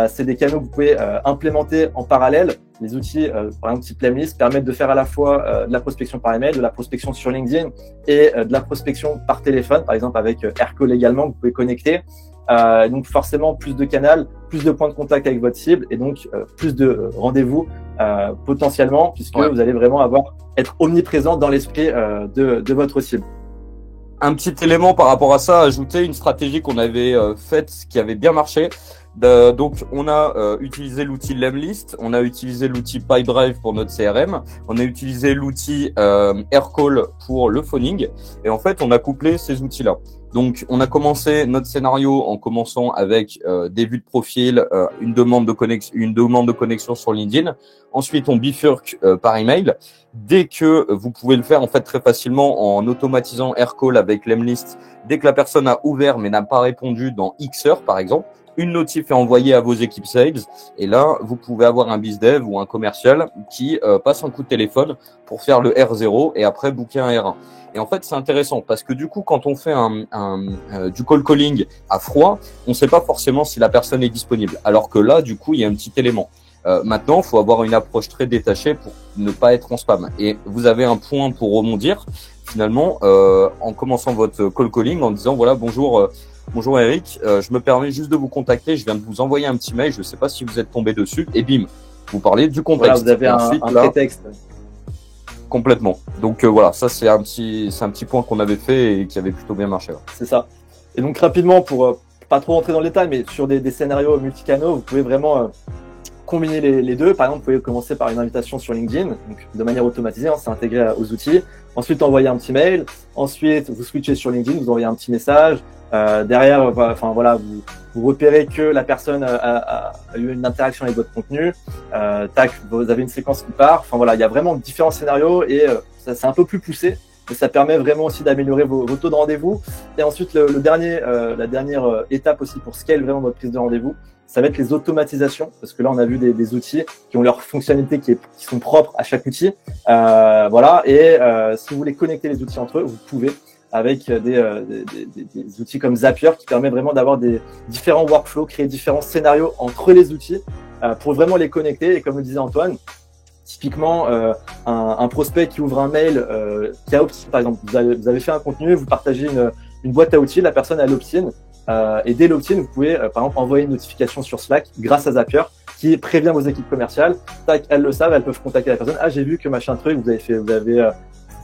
[SPEAKER 2] c'est des canaux que vous pouvez implémenter en parallèle. Les outils, par exemple, type Lemlist, permettent de faire à la fois de la prospection par email, de la prospection sur LinkedIn et de la prospection par téléphone, par exemple avec Aircall également, que vous pouvez connecter. Donc forcément, plus de canaux, plus de points de contact avec votre cible et donc plus de rendez-vous potentiellement, puisque vous allez vraiment être omniprésent dans l'esprit de votre cible.
[SPEAKER 1] Un petit élément par rapport à ça, ajouter une stratégie qu'on avait faite, qui avait bien marché. Donc, on a utilisé l'outil Lemlist, on a utilisé l'outil Pipedrive pour notre CRM, on a utilisé l'outil Aircall pour le phoning, et en fait, on a couplé ces outils-là. Donc, on a commencé notre scénario en commençant avec des vues de profil, une demande de connexion sur LinkedIn. Ensuite, on bifurque par email. Dès que vous pouvez le faire en fait très facilement en automatisant Aircall avec Lemlist, dès que la personne a ouvert mais n'a pas répondu dans X heures par exemple, une notif est envoyée à vos équipes sales et là, vous pouvez avoir un bizdev ou un commercial qui passe un coup de téléphone pour faire le R0 et après booker un R1. Et en fait, c'est intéressant parce que du coup, quand on fait du call calling à froid, on ne sait pas forcément si la personne est disponible. Alors que là, du coup, il y a un petit élément. Maintenant, il faut avoir une approche très détachée pour ne pas être en spam. Et vous avez un point pour rebondir, finalement, en commençant votre call calling en disant, voilà, bonjour Eric, je me permets juste de vous contacter, je viens de vous envoyer un petit mail, je ne sais pas si vous êtes tombé dessus, et bim, vous parlez du contexte.
[SPEAKER 2] Voilà, vous avez un prétexte.
[SPEAKER 1] Complètement. Donc voilà, ça c'est un petit point qu'on avait fait et qui avait plutôt bien marché. Ouais.
[SPEAKER 2] C'est ça. Et donc rapidement, pour pas trop rentrer dans le détail, mais sur des scénarios multicanaux, vous pouvez vraiment combiner les deux. Par exemple, vous pouvez commencer par une invitation sur LinkedIn, donc de manière automatisée, c'est intégré aux outils. Ensuite, envoyer un petit mail. Ensuite, vous switchez sur LinkedIn, vous envoyez un petit message. Derrière, vous repérez que la personne a eu une interaction avec votre contenu. Tac, vous avez une séquence qui part. Enfin voilà, il y a vraiment différents scénarios et ça c'est un peu plus poussé, mais ça permet vraiment aussi d'améliorer vos taux de rendez-vous. Et ensuite, la dernière étape aussi pour scale vraiment votre prise de rendez-vous, ça va être les automatisations, parce que là on a vu des outils qui ont leurs fonctionnalités qui sont propres à chaque outil. Voilà, et si vous voulez connecter les outils entre eux, vous pouvez avec des outils comme Zapier qui permet vraiment d'avoir des différents workflows, créer différents scénarios entre les outils pour vraiment les connecter. Et comme le disait Antoine, typiquement un prospect qui ouvre un mail qui a opt-in, par exemple, vous avez fait un contenu, vous partagez une boîte à outils, la personne a l'opt-in et dès l'opt-in, vous pouvez par exemple envoyer une notification sur Slack grâce à Zapier qui prévient vos équipes commerciales. Tac, elles le savent, elles peuvent contacter la personne. Ah, j'ai vu que machin truc,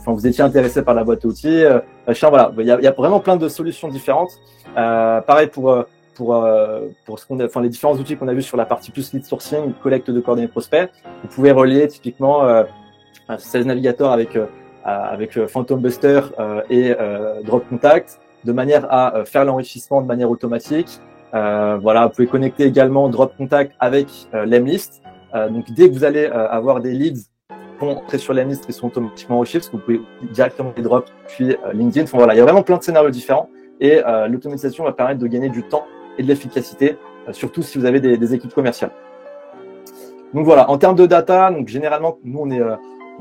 [SPEAKER 2] vous étiez intéressé par la boîte à outils, voilà. Il y a vraiment plein de solutions différentes. Pareil pour les différents outils qu'on a vus sur la partie plus lead sourcing, collecte de coordonnées prospects. Vous pouvez relier typiquement Sales Navigator avec Phantom Buster et Drop Contact de manière à faire l'enrichissement de manière automatique. Voilà, vous pouvez connecter également Drop Contact avec Lemlist. Donc dès que vous allez avoir des leads entrer sur la liste qui sont automatiquement enrichis parce que vous pouvez directement les drop puis LinkedIn. Enfin, voilà, il y a vraiment plein de scénarios différents et l'automatisation va permettre de gagner du temps et de l'efficacité, surtout si vous avez des équipes commerciales. Donc voilà, en termes de data, donc généralement nous on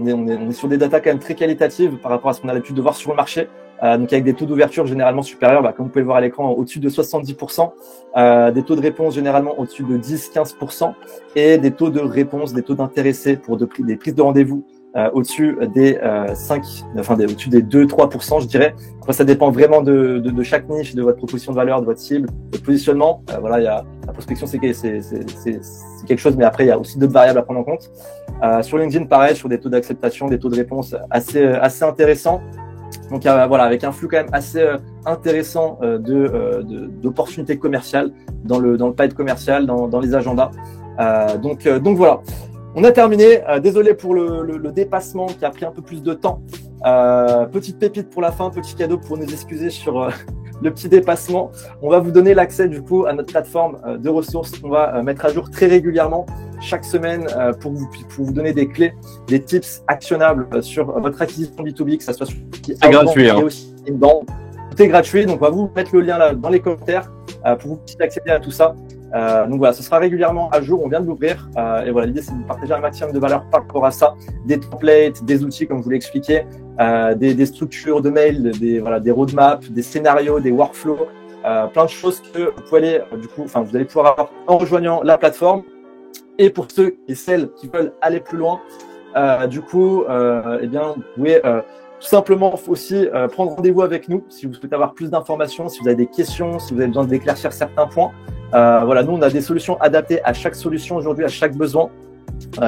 [SPEAKER 2] est sur des data quand même très qualitatives par rapport à ce qu'on a l'habitude de voir sur le marché. Donc avec des taux d'ouverture généralement supérieurs, comme vous pouvez le voir à l'écran, au-dessus de 70%, des taux de réponse généralement au-dessus de 10-15% et des taux de réponse, des taux d'intéressés pour des prises de rendez-vous au-dessus des au-dessus des 2-3%, je dirais. Après, ça dépend vraiment de chaque niche, de votre proposition de valeur, de votre cible, de votre positionnement. Voilà, il y a la prospection, c'est quelque chose, mais après il y a aussi d'autres variables à prendre en compte. Sur LinkedIn, pareil, sur des taux d'acceptation, des taux de réponse assez intéressants. Donc voilà, avec un flux quand même assez intéressant d'opportunités commerciales dans le pipe commercial, dans les agendas. Donc voilà. On a terminé. Désolé pour le dépassement qui a pris un peu plus de temps. Petite pépite pour la fin, petit cadeau pour nous excuser sur le petit dépassement. On va vous donner l'accès du coup à notre plateforme de ressources qu'on va mettre à jour très régulièrement chaque semaine pour vous donner des clés, des tips actionnables sur votre acquisition B2B, que ça soit sur
[SPEAKER 1] c'est gratuit,
[SPEAKER 2] et aussi inbound. Tout est gratuit, donc on va vous mettre le lien là dans les commentaires pour que vous puissiez accéder à tout ça. Donc voilà, ce sera régulièrement à jour, on vient de l'ouvrir et voilà, l'idée c'est de partager un maximum de valeur par rapport à ça, des templates, des outils comme je vous l'ai expliqué, des structures de mail, des roadmaps, des scénarios, des workflows, plein de choses que vous pouvez aller vous allez pouvoir avoir en rejoignant la plateforme. Et pour ceux et celles qui veulent aller plus loin, eh bien vous pouvez tout simplement aussi prendre rendez-vous avec nous si vous souhaitez avoir plus d'informations, si vous avez des questions, si vous avez besoin d'éclaircir certains points. Voilà, nous on a des solutions adaptées à chaque solution aujourd'hui, à chaque besoin.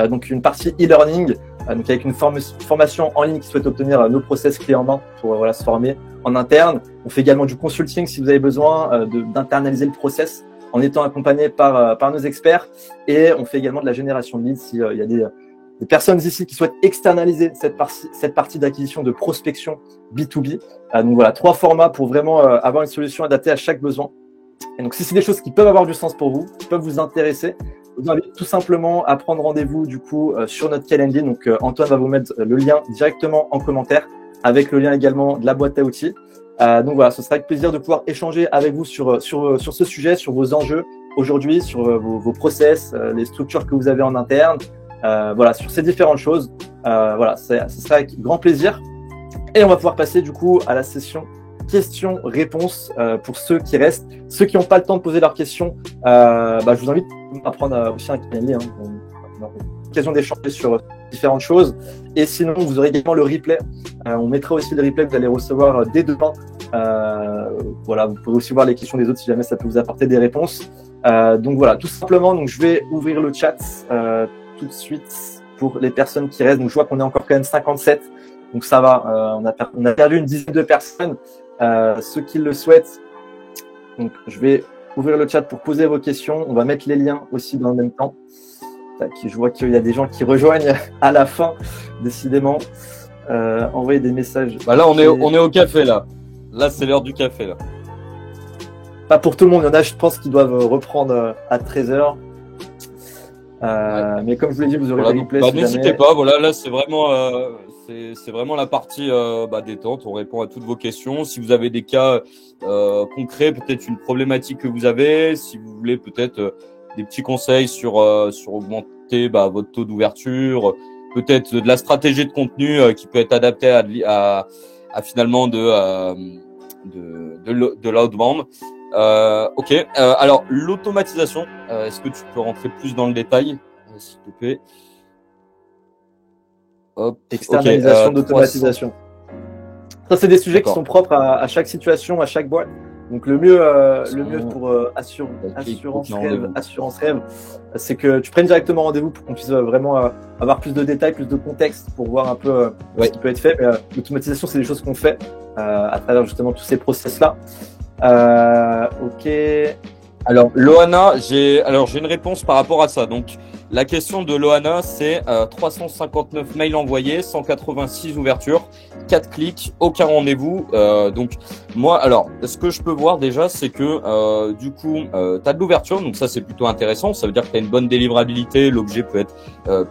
[SPEAKER 2] Donc une partie e-learning, donc avec une formation en ligne qui souhaite obtenir nos process clés en main pour se former en interne. On fait également du consulting si vous avez besoin d'internaliser le process en étant accompagné par nos experts. Et on fait également de la génération de leads s'il y a des personnes ici qui souhaitent externaliser cette partie d'acquisition de prospection B2B. Donc voilà, 3 formats pour vraiment avoir une solution adaptée à chaque besoin. Et donc si c'est des choses qui peuvent avoir du sens pour vous, qui peuvent vous intéresser, je vous invite tout simplement à prendre rendez-vous du coup sur notre calendrier. Donc Antoine va vous mettre le lien directement en commentaire avec le lien également de la boîte à outils. Donc voilà, ce sera avec plaisir de pouvoir échanger avec vous sur ce sujet, sur vos enjeux aujourd'hui, sur vos process, les structures que vous avez en interne, voilà, sur ces différentes choses. Voilà, ce sera avec grand plaisir. Et on va pouvoir passer du coup à la session questions-réponses pour ceux qui restent. Ceux qui n'ont pas le temps de poser leurs questions, je vous invite à prendre aussi un Q&A. On a l'occasion d'échanger sur différentes choses. Et sinon, vous aurez également le replay. On mettra aussi le replay que vous allez recevoir dès demain. Voilà, vous pouvez aussi voir les questions des autres si jamais ça peut vous apporter des réponses. Donc voilà, tout simplement. Donc je vais ouvrir le chat tout de suite pour les personnes qui restent. Donc je vois qu'on est encore quand même 57. Donc ça va. On a perdu une dizaine de personnes. Ceux qui le souhaitent. Donc je vais ouvrir le chat pour poser vos questions. On va mettre les liens aussi dans le même temps. Je vois qu'il y a des gens qui rejoignent à la fin, décidément. Envoyer des messages.
[SPEAKER 1] Là, on est au café, là. Là, c'est l'heure du café, là.
[SPEAKER 2] Pas pour tout le monde. Il y en a, je pense, qui doivent reprendre à 13h. Mais comme je vous l'ai dit, vous aurez des replays.
[SPEAKER 1] N'hésitez pas. Voilà, là, c'est vraiment la partie détente. On répond à toutes vos questions. Si vous avez des cas concrets, peut-être une problématique que vous avez, si vous voulez peut-être des petits conseils sur augmenter votre taux d'ouverture, peut-être de la stratégie de contenu qui peut être adaptée à finalement de l'outbound. Ok. Alors l'automatisation, est-ce que tu peux rentrer plus dans le détail, s'il te plaît?
[SPEAKER 2] Hop. Externalisation d'automatisation. Ça, c'est des sujets qui sont propres à chaque situation, à chaque boîte. Donc le mieux pour assurance rêve, c'est que tu prennes directement rendez-vous pour qu'on puisse vraiment avoir plus de détails, plus de contexte pour voir un peu ce qui peut être fait. L'automatisation, c'est des choses qu'on fait à travers justement tous ces process-là. Ok.
[SPEAKER 1] Alors Loana, j'ai une réponse par rapport à ça. Donc la question de Loana, c'est 359 mails envoyés, 186 ouvertures, 4 clics, aucun rendez-vous. Donc moi, alors ce que je peux voir déjà, c'est que du coup, tu as de l'ouverture, donc ça c'est plutôt intéressant. Ça veut dire que tu as une bonne délivrabilité, l'objet peut être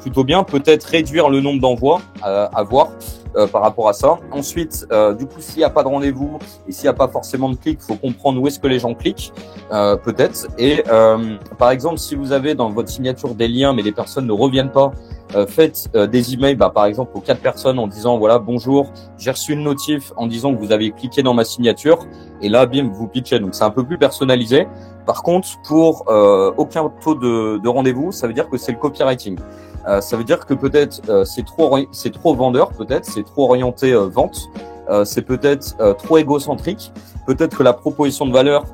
[SPEAKER 1] plutôt bien. Peut-être réduire le nombre d'envois à voir. Par rapport à ça. Ensuite, du coup, s'il n'y a pas de rendez-vous et s'il n'y a pas forcément de clics, il faut comprendre où est-ce que les gens cliquent, peut-être. Et par exemple, si vous avez dans votre signature des liens, mais les personnes ne reviennent pas, faites des emails, par exemple, aux 4 personnes en disant, voilà, bonjour, j'ai reçu une notif en disant que vous avez cliqué dans ma signature. Et là, bim, vous pitchez. Donc, c'est un peu plus personnalisé. Par contre, pour aucun taux de rendez-vous, ça veut dire que c'est le copywriting. Ça veut dire que peut-être c'est trop vendeur, peut-être c'est trop orienté vente, c'est peut-être trop égocentrique, peut-être que la proposition de valeur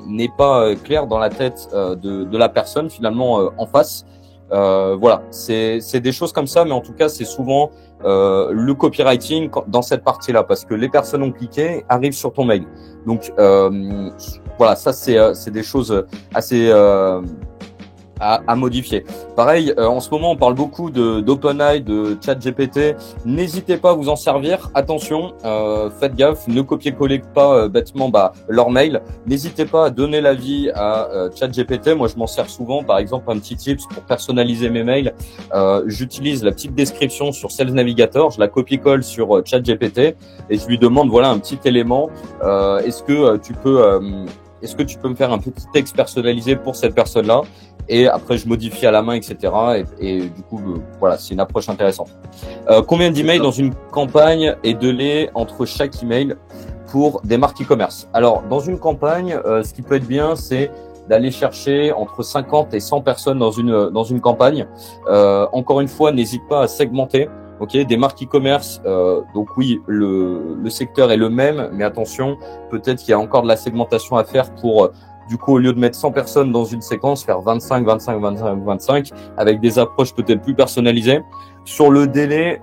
[SPEAKER 1] n'est pas claire dans la tête de la personne finalement en face. Voilà, c'est des choses comme ça, mais en tout cas, c'est souvent le copywriting dans cette partie-là, parce que les personnes ont cliqué, arrivent sur ton mail. Donc voilà, ça c'est des choses assez à modifier. Pareil, en ce moment, on parle beaucoup d'OpenAI, de ChatGPT. N'hésitez pas à vous en servir. Attention, faites gaffe, ne copiez-collez pas bêtement leur mail. N'hésitez pas à donner l'avis à ChatGPT. Moi, je m'en sers souvent. Par exemple, un petit tips pour personnaliser mes mails. J'utilise la petite description sur Sales Navigator. Je la copie-colle sur ChatGPT et je lui demande, voilà, un petit élément. Est-ce que tu peux me faire un petit texte personnalisé pour cette personne-là? Et après, je modifie à la main, etc. Et du coup, voilà, c'est une approche intéressante. Combien d'emails dans une campagne et de délai entre chaque email pour des marques e-commerce? Alors, dans une campagne, ce qui peut être bien, c'est d'aller chercher entre 50 et 100 personnes dans une campagne. Encore une fois, n'hésite pas à segmenter. Ok, des marques e-commerce, donc oui, le secteur est le même, mais attention, peut-être qu'il y a encore de la segmentation à faire pour du coup, au lieu de mettre 100 personnes dans une séquence, faire 25, 25, 25, 25, avec des approches peut-être plus personnalisées. Sur le délai,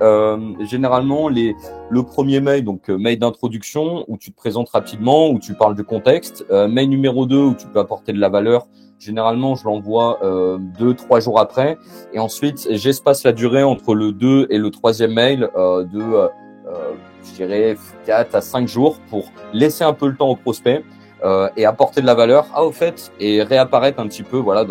[SPEAKER 1] généralement, le premier mail, donc mail d'introduction, où tu te présentes rapidement, où tu parles du contexte. Mail numéro 2, où tu peux apporter de la valeur. Généralement, je l'envoie 2-3 jours après. Et ensuite, j'espace la durée entre le 2 et le troisième mail je dirais 4 à 5 jours pour laisser un peu le temps au prospect. Et apporter de la valeur, au fait, et réapparaître un petit peu, voilà,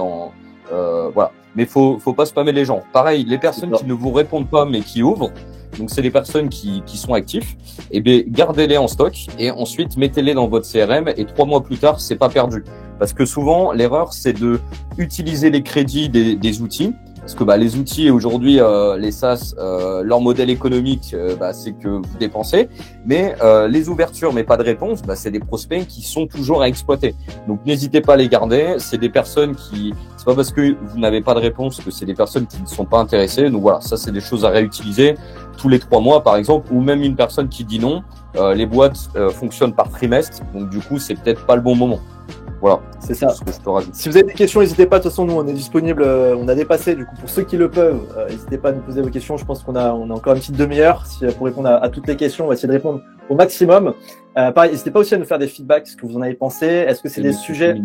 [SPEAKER 1] voilà. Mais faut pas spammer les gens. Pareil, les personnes qui ne vous répondent pas, mais qui ouvrent, donc c'est les personnes qui sont actifs, et bien, gardez-les en stock, et ensuite, mettez-les dans votre CRM, et 3 mois plus tard, c'est pas perdu. Parce que souvent, l'erreur, c'est de utiliser les crédits des outils. Parce que les outils aujourd'hui, les SaaS, leur modèle économique, c'est que vous dépensez, mais les ouvertures, mais pas de réponse, c'est des prospects qui sont toujours à exploiter. Donc n'hésitez pas à les garder. C'est des personnes c'est pas parce que vous n'avez pas de réponse que c'est des personnes qui ne sont pas intéressées. Donc voilà, ça c'est des choses à réutiliser tous les 3 mois par exemple, ou même une personne qui dit non. Les boîtes fonctionnent par trimestre, donc du coup c'est peut-être pas le bon moment. Voilà,
[SPEAKER 2] c'est ça. Ce que je peux rajouter. Si vous avez des questions, n'hésitez pas. De toute façon, nous, on est disponible. On a dépassé. Du coup, pour ceux qui le peuvent, n'hésitez pas à nous poser vos questions. Je pense qu'on a encore une petite demi-heure pour répondre à toutes les questions. On va essayer de répondre au maximum. Pareil, n'hésitez pas aussi à nous faire des feedbacks, ce que vous en avez pensé. Est-ce que c'est des sujets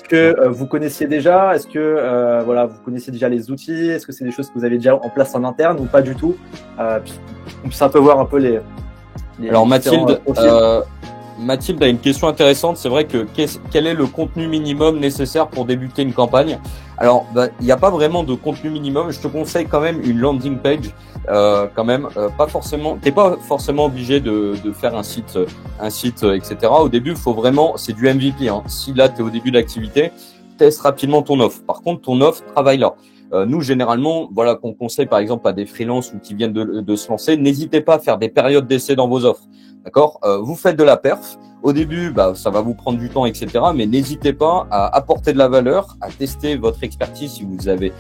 [SPEAKER 2] que vous connaissiez déjà? Est-ce que vous connaissez déjà les outils? Est-ce que c'est des choses que vous avez déjà en place en interne ou pas du tout? On puisse un peu voir un peu les
[SPEAKER 1] Alors Mathilde a une question intéressante. C'est vrai que quel est le contenu minimum nécessaire pour débuter une campagne? Alors, il n'y a pas vraiment de contenu minimum. Je te conseille quand même une landing page. Pas forcément. T'es pas forcément obligé de faire un site, etc. Au début, c'est du MVP. Si là t'es au début de l'activité, teste rapidement ton offre. Par contre, ton offre, travaille là. Nous, généralement, voilà, qu'on conseille par exemple à des freelances ou qui viennent de se lancer, n'hésitez pas à faire des périodes d'essai dans vos offres. D'accord? Vous faites de la perf. Au début, ça va vous prendre du temps, etc. Mais n'hésitez pas à apporter de la valeur, à tester votre expertise si vous avez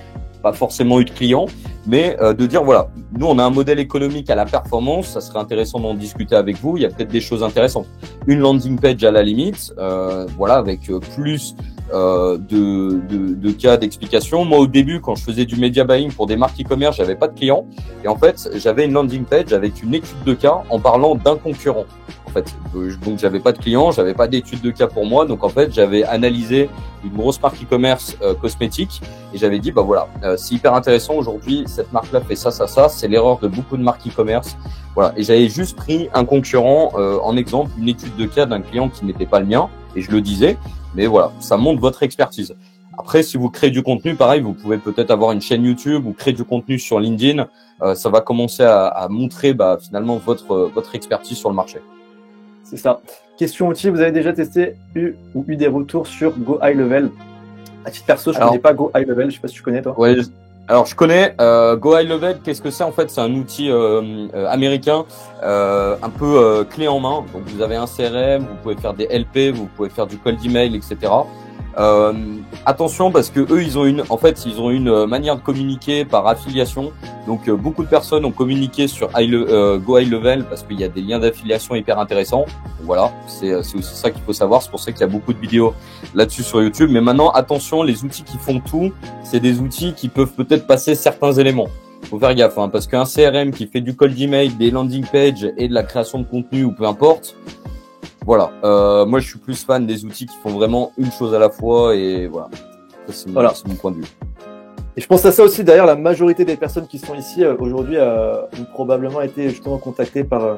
[SPEAKER 1] pas forcément eu de clients, mais de dire voilà, nous on a un modèle économique à la performance, ça serait intéressant d'en discuter avec vous. Il y a peut-être des choses intéressantes. Une landing page à la limite, avec plus de cas d'explication. Moi au début, quand je faisais du media buying pour des marques e-commerce, j'avais pas de clients et en fait j'avais une landing page avec une étude de cas en parlant d'un concurrent. En fait, donc j'avais pas de clients, j'avais pas d'étude de cas pour moi, donc en fait j'avais analysé une grosse marque e-commerce cosmétique et j'avais dit c'est hyper intéressant aujourd'hui, cette marque-là fait ça, c'est l'erreur de beaucoup de marques e-commerce. Voilà, et j'avais juste pris un concurrent en exemple, une étude de cas d'un client qui n'était pas le mien et je le disais, mais voilà, ça montre votre expertise. Après, si vous créez du contenu, pareil, vous pouvez peut-être avoir une chaîne YouTube ou créer du contenu sur LinkedIn. Ça va commencer à montrer finalement votre expertise sur le marché.
[SPEAKER 2] C'est ça. Question outil, vous avez déjà testé eu des retours sur Go High Level? À titre perso, je ne connais pas Go High Level, je sais pas si tu connais toi.
[SPEAKER 1] Ouais, alors je connais Go High Level, qu'est-ce que c'est en fait? C'est un outil américain un peu clé en main. Donc vous avez un CRM, vous pouvez faire des LP, vous pouvez faire du cold email, etc. Attention parce que eux ils ont une manière de communiquer par affiliation Donc beaucoup de personnes ont communiqué sur Go High Level parce qu'il y a des liens d'affiliation hyper intéressants. Voilà, c'est aussi ça qu'il faut savoir. C'est pour ça qu'il y a beaucoup de vidéos là-dessus sur YouTube. Mais maintenant, attention, les outils qui font tout, c'est des outils qui peuvent peut-être passer certains éléments. Faut faire gaffe, hein, parce qu'un CRM qui fait du cold email, des landing pages et de la création de contenu ou peu importe, voilà. Moi, je suis plus fan des outils qui font vraiment une chose à la fois et voilà. C'est mon point de vue.
[SPEAKER 2] Et je pense à ça aussi. D'ailleurs, la majorité des personnes qui sont ici aujourd'hui ont probablement été justement contactées par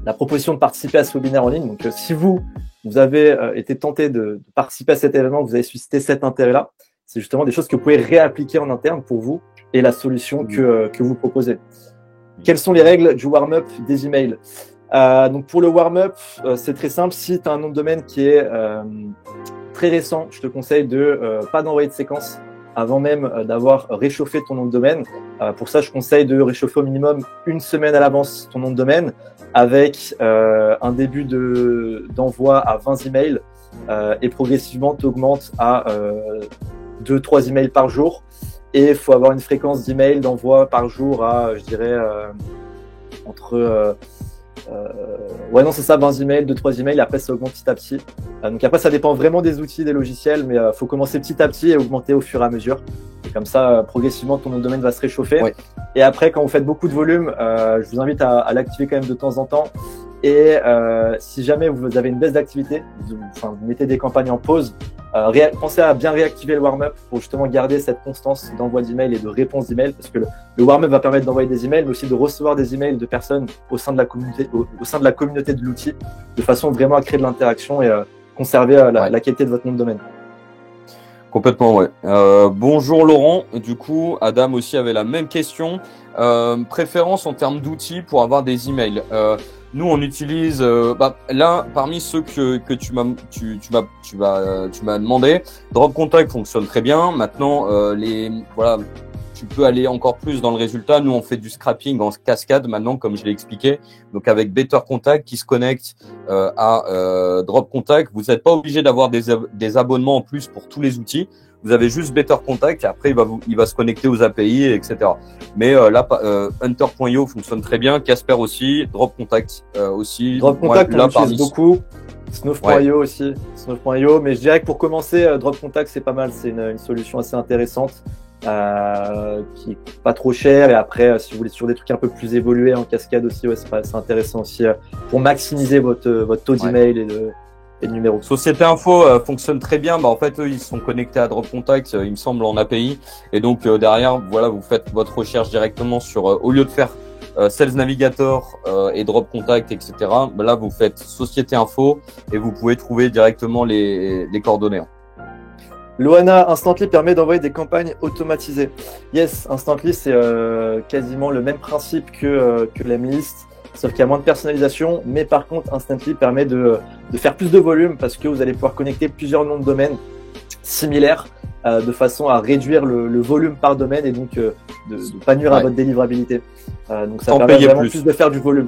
[SPEAKER 2] la proposition de participer à ce webinaire en ligne. Donc, si vous avez été tenté de participer à cet événement, vous avez suscité cet intérêt-là, c'est justement des choses que vous pouvez réappliquer en interne pour vous et la solution que vous proposez. Quelles sont les règles du warm-up des emails? Donc, pour le warm-up, c'est très simple. Si tu as un nom de domaine qui est très récent, je te conseille de pas d'envoyer de séquence avant même d'avoir réchauffé ton nom de domaine. Pour ça, je conseille de réchauffer au minimum une semaine à l'avance ton nom de domaine avec un début d'envoi à 20 emails et progressivement tu augmentes à 2-3 emails par jour. Et il faut avoir une fréquence d'emails d'envoi par jour à, je dirais, entre... ouais, non, c'est ça, 20 emails, 2-3 emails, et après ça augmente petit à petit. Donc après, ça dépend vraiment des outils, des logiciels, mais faut commencer petit à petit et augmenter au fur et à mesure. Et comme ça, progressivement, ton nom de domaine va se réchauffer. Ouais. Et après, quand vous faites beaucoup de volume, je vous invite à l'activer quand même de temps en temps. Et si jamais vous avez une baisse d'activité, vous mettez des campagnes en pause, pensez à bien réactiver le warm-up pour justement garder cette constance d'envoi d'email et de réponse d'email, parce que le warm-up va permettre d'envoyer des emails, mais aussi de recevoir des emails de personnes au sein de la communauté, de l'outil, de façon vraiment à créer de l'interaction et conserver la qualité de votre nom de domaine.
[SPEAKER 1] Complètement, ouais. Bonjour Laurent. Du coup, Adam aussi avait la même question. Préférence en termes d'outils pour avoir des emails. Nous, on utilise là parmi ceux que tu m'as demandé. Drop Contact fonctionne très bien. Maintenant, tu peux aller encore plus dans le résultat. Nous, on fait du scrapping en cascade maintenant, comme je l'ai expliqué. Donc, avec Better Contact qui se connecte à Drop Contact, vous n'êtes pas obligé d'avoir des abonnements en plus pour tous les outils. Vous avez juste Better Contact et après, il va se connecter aux API, etc. Mais là, Hunter.io fonctionne très bien. Casper aussi. Drop Contact aussi.
[SPEAKER 2] Drop Contact, on l'utilise beaucoup. Snowf.io aussi. Snowf.io. Mais je dirais que pour commencer, Drop Contact, c'est pas mal. C'est une solution assez intéressante. Qui est pas trop cher, et après si vous voulez sur des trucs un peu plus évolués en cascade aussi, c'est intéressant aussi pour maximiser votre taux d'email et de numéro.
[SPEAKER 1] Société Info fonctionne très bien. En fait, eux, ils sont connectés à Drop Contact, il me semble, en API, et donc derrière, voilà, vous faites votre recherche directement sur au lieu de faire Sales Navigator et Drop Contact, etc. Là, vous faites Société Info et vous pouvez trouver directement les coordonnées.
[SPEAKER 2] Loana, Instantly permet d'envoyer des campagnes automatisées. Yes, Instantly, c'est quasiment le même principe que l'Emlist, sauf qu'il y a moins de personnalisation. Mais par contre, Instantly permet de faire plus de volume parce que vous allez pouvoir connecter plusieurs noms de domaines similaires de façon à réduire le volume par domaine et donc de pas nuire à votre délivrabilité. Donc ça permet vraiment plus de faire du volume.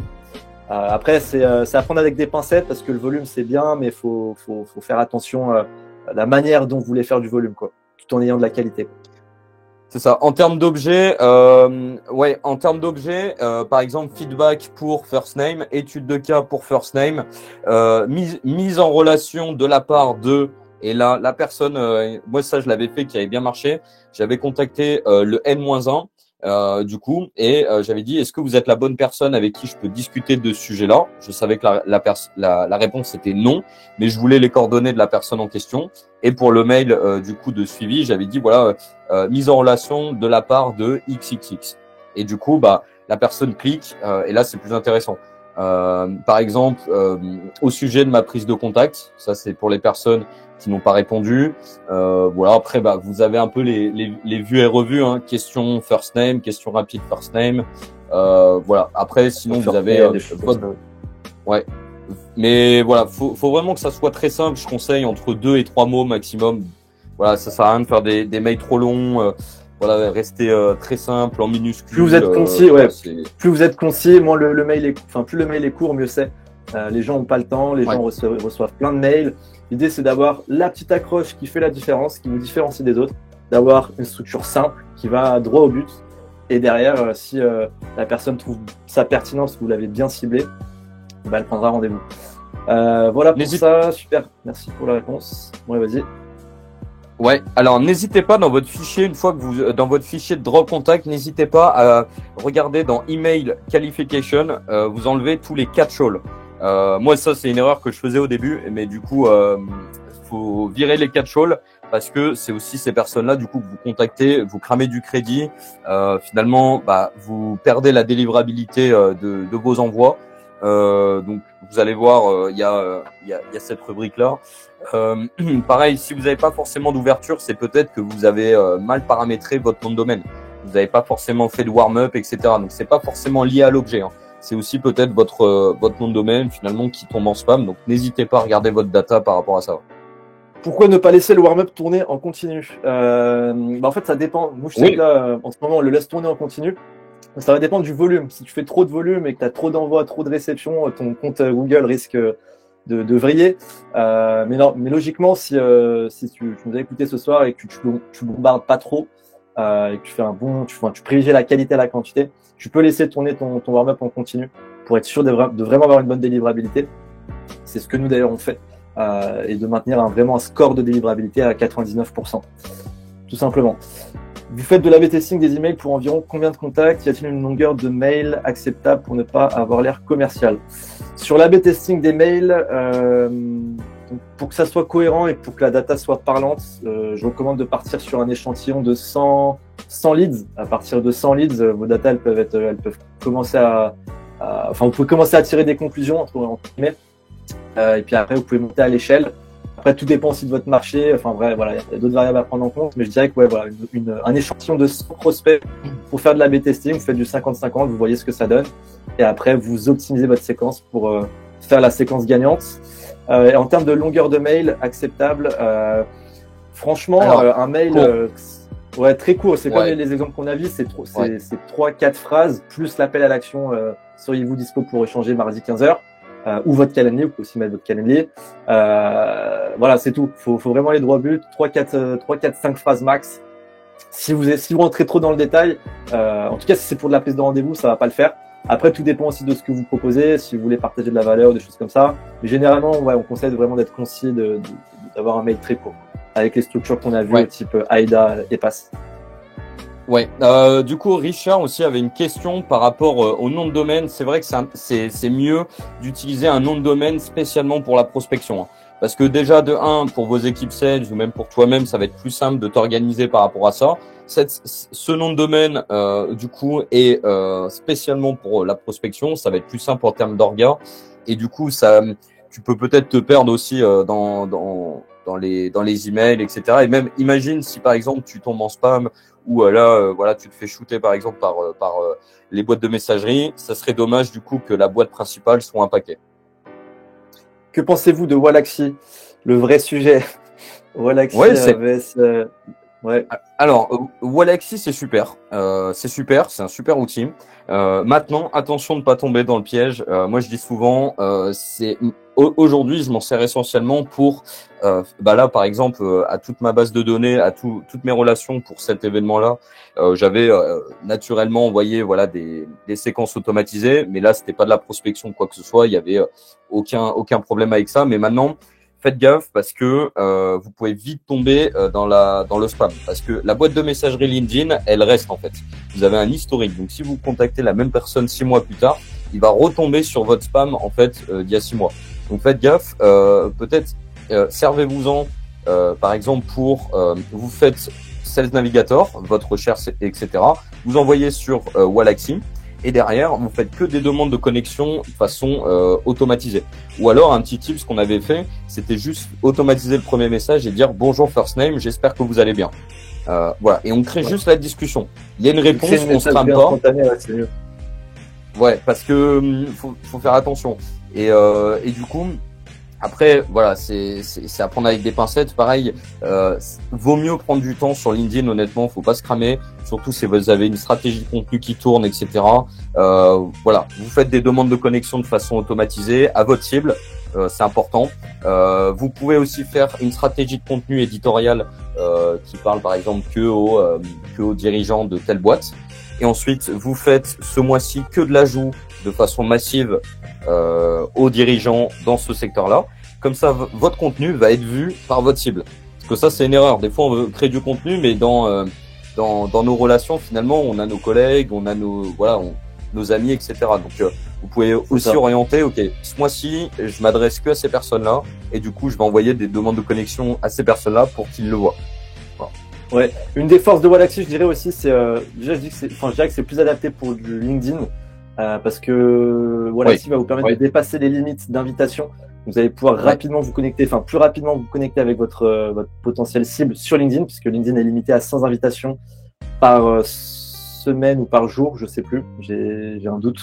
[SPEAKER 2] Après, c'est à prendre avec des pincettes parce que le volume, c'est bien, mais faut faire attention la manière dont vous voulez faire du volume, quoi, tout en ayant de la qualité.
[SPEAKER 1] C'est ça. En termes d'objets, par exemple, feedback pour first name, étude de cas pour first name, mise en relation de la part de, et là, la personne, moi ça je l'avais fait, qui avait bien marché. J'avais contacté le N-1. Du coup, et j'avais dit, est-ce que vous êtes la bonne personne avec qui je peux discuter de ce sujet-là? Je savais que la réponse était non, mais je voulais les coordonnées de la personne en question. Et pour le mail du coup de suivi, j'avais dit voilà, mise en relation de la part de XXX. Et du coup, la personne clique et là c'est plus intéressant. Par exemple, au sujet de ma prise de contact, ça c'est pour les personnes qui n'ont pas répondu. Voilà. Après, vous avez un peu les vues et revues, hein. Question first name, question rapide first name. Voilà. Après, sinon vous avez ouais. Mais voilà, faut vraiment que ça soit très simple. Je conseille entre 2 et 3 mots maximum. Voilà, ça sert à rien de faire des mails trop longs. Voilà, restez très simple, en minuscule.
[SPEAKER 2] Plus vous êtes concis, plus vous êtes concis, moins le mail est, plus le mail est court, mieux c'est. Les gens n'ont pas le temps, les gens reçoivent plein de mails. L'idée, c'est d'avoir la petite accroche qui fait la différence, qui nous différencie des autres, d'avoir une structure simple qui va droit au but. Et derrière, si la personne trouve ça pertinent, parce que vous l'avez bien ciblé, bah, elle prendra rendez-vous. Voilà pour ça, super, merci pour la réponse. Ouais, vas-y.
[SPEAKER 1] Ouais, alors n'hésitez pas dans votre fichier, une fois que vous dans votre fichier de draw contact, n'hésitez pas à regarder dans email qualification, vous enlevez tous les catch-all. Moi ça c'est une erreur que je faisais au début, mais du coup faut virer les catch-all parce que c'est aussi ces personnes-là du coup que vous contactez, vous cramez du crédit, finalement bah vous perdez la délivrabilité de vos envois. Donc vous allez voir, il y a cette rubrique là. Pareil, si vous n'avez pas forcément d'ouverture, c'est peut-être que vous avez mal paramétré votre nom de domaine. Vous n'avez pas forcément fait de warm-up, etc. Donc c'est pas forcément lié à l'objet. Hein. C'est aussi peut-être votre nom de domaine finalement qui tombe en spam. Donc n'hésitez pas à regarder votre data par rapport à ça.
[SPEAKER 2] Pourquoi ne pas laisser le warm-up tourner en continu? En fait, ça dépend. Moi, je sais que là, en ce moment, on le laisse tourner en continu. Ça va dépendre du volume. Si tu fais trop de volume et que tu as trop d'envois, trop de réceptions, ton compte Google risque de vriller. Mais logiquement, si tu nous as écouté ce soir et que tu bombardes pas trop et que tu fais tu privilégies la qualité à la quantité, tu peux laisser tourner ton warm-up en continu pour être sûr de vraiment avoir une bonne délivrabilité. C'est ce que nous d'ailleurs on fait et de maintenir vraiment un score de délivrabilité à 99%, tout simplement. Vous faites de l'A/B testing des emails pour environ combien de contacts? Y a-t-il une longueur de mail acceptable pour ne pas avoir l'air commercial? Sur l'A/B testing des mails, pour que ça soit cohérent et pour que la data soit parlante, je recommande de partir sur un échantillon de 100 leads. À partir de 100 leads, vos data elles peuvent commencer vous pouvez commencer à tirer des conclusions entre guillemets. Et puis après, vous pouvez monter à l'échelle. Après, tout dépend aussi de votre marché. Enfin, bref, voilà, il y a d'autres variables à prendre en compte. Mais je dirais que, ouais, voilà, un échantillon de 100 prospects pour faire de l'A/B testing. Vous faites du 50-50, vous voyez ce que ça donne. Et après, vous optimisez votre séquence pour faire la séquence gagnante. Et en termes de longueur de mail acceptable, franchement, un mail, très court. C'est comme les exemples qu'on a vus. C'est 3-4 phrases plus l'appel à l'action. Seriez-vous dispo pour échanger mardi 15h? Ou votre calendrier, vous pouvez aussi mettre votre calendrier. Voilà, c'est tout. Faut vraiment aller droit au but. 3-4-5 phrases max. Si vous rentrez trop dans le détail, en tout cas, si c'est pour de la prise de rendez-vous, ça va pas le faire. Après, tout dépend aussi de ce que vous proposez, si vous voulez partager de la valeur, des choses comme ça. Mais généralement, on conseille vraiment d'être concis, d'avoir un mail très court, avec les structures qu'on a vues, type AIDA et PASS.
[SPEAKER 1] Ouais. Du coup, Richard aussi avait une question par rapport au nom de domaine. C'est vrai que c'est mieux d'utiliser un nom de domaine spécialement pour la prospection. Hein. Parce que déjà, de 1, pour vos équipes sales ou même pour toi-même, ça va être plus simple de t'organiser par rapport à ça. Ce nom de domaine, du coup, est spécialement pour la prospection. Ça va être plus simple en termes d'orga. Et du coup, tu peux peut-être te perdre aussi dans les emails, etc. Et même, imagine si par exemple tu tombes en spam ou voilà, tu te fais shooter par exemple par les boîtes de messagerie, ça serait dommage du coup que la boîte principale soit impactée.
[SPEAKER 2] Que pensez-vous de Waalaxy, le vrai sujet? Waalaxy,
[SPEAKER 1] Alors, Waalaxy, c'est super. C'est un super outil. Maintenant, attention de ne pas tomber dans le piège. Moi, je dis souvent, aujourd'hui, je m'en sers essentiellement pour, là, par exemple, à toute ma base de données, à toutes mes relations pour cet événement-là, j'avais naturellement envoyé, voilà, des séquences automatisées, mais là, c'était pas de la prospection, quoi que ce soit. Il y avait aucun problème avec ça. Mais maintenant, faites gaffe parce que vous pouvez vite tomber dans le spam, parce que la boîte de messagerie LinkedIn, elle reste en fait. Vous avez un historique, donc si vous contactez la même personne 6 mois plus tard, il va retomber sur votre spam en fait d'il y a 6 mois. Donc faites gaffe. Peut-être servez-vous-en par exemple pour vous faites Sales Navigator, votre recherche, etc. Vous envoyez sur Waalaxy. Et derrière, vous faites que des demandes de connexion de façon automatisée. Ou alors, un petit tip, ce qu'on avait fait, c'était juste automatiser le premier message et dire « Bonjour first name, j'espère que vous allez bien ». Voilà, et on crée juste la discussion. Il y a une réponse, on se crame pas. Ouais, parce que faut faire attention. Et du coup, après, voilà, c'est à prendre avec des pincettes. Pareil, vaut mieux prendre du temps sur LinkedIn. Honnêtement, faut pas se cramer. Surtout si vous avez une stratégie de contenu qui tourne, etc. Voilà, vous faites des demandes de connexion de façon automatisée à votre cible. C'est important. Vous pouvez aussi faire une stratégie de contenu éditorial qui parle par exemple que aux dirigeants de telle boîte. Et ensuite, vous faites ce mois-ci que de l'ajout de façon massive aux dirigeants dans ce secteur-là. Comme ça, votre contenu va être vu par votre cible. Parce que ça, c'est une erreur. Des fois, on veut créer du contenu, mais dans nos relations, finalement, on a nos collègues, on a nos amis, etc. Donc, vous pouvez aussi orienter, ok, ce mois-ci, je m'adresse que à ces personnes-là, et du coup, je vais envoyer des demandes de connexion à ces personnes-là pour qu'ils le voient.
[SPEAKER 2] Voilà. Ouais. Une des forces de Wallaxy, je dirais aussi, c'est déjà, je dirais que c'est plus adapté pour du LinkedIn, parce que Wallaxy va vous permettre de dépasser les limites d'invitation. Vous allez pouvoir rapidement vous connecter, enfin plus rapidement vous connecter avec votre potentiel cible sur LinkedIn, puisque LinkedIn est limité à 100 invitations par semaine ou par jour, je sais plus, j'ai un doute.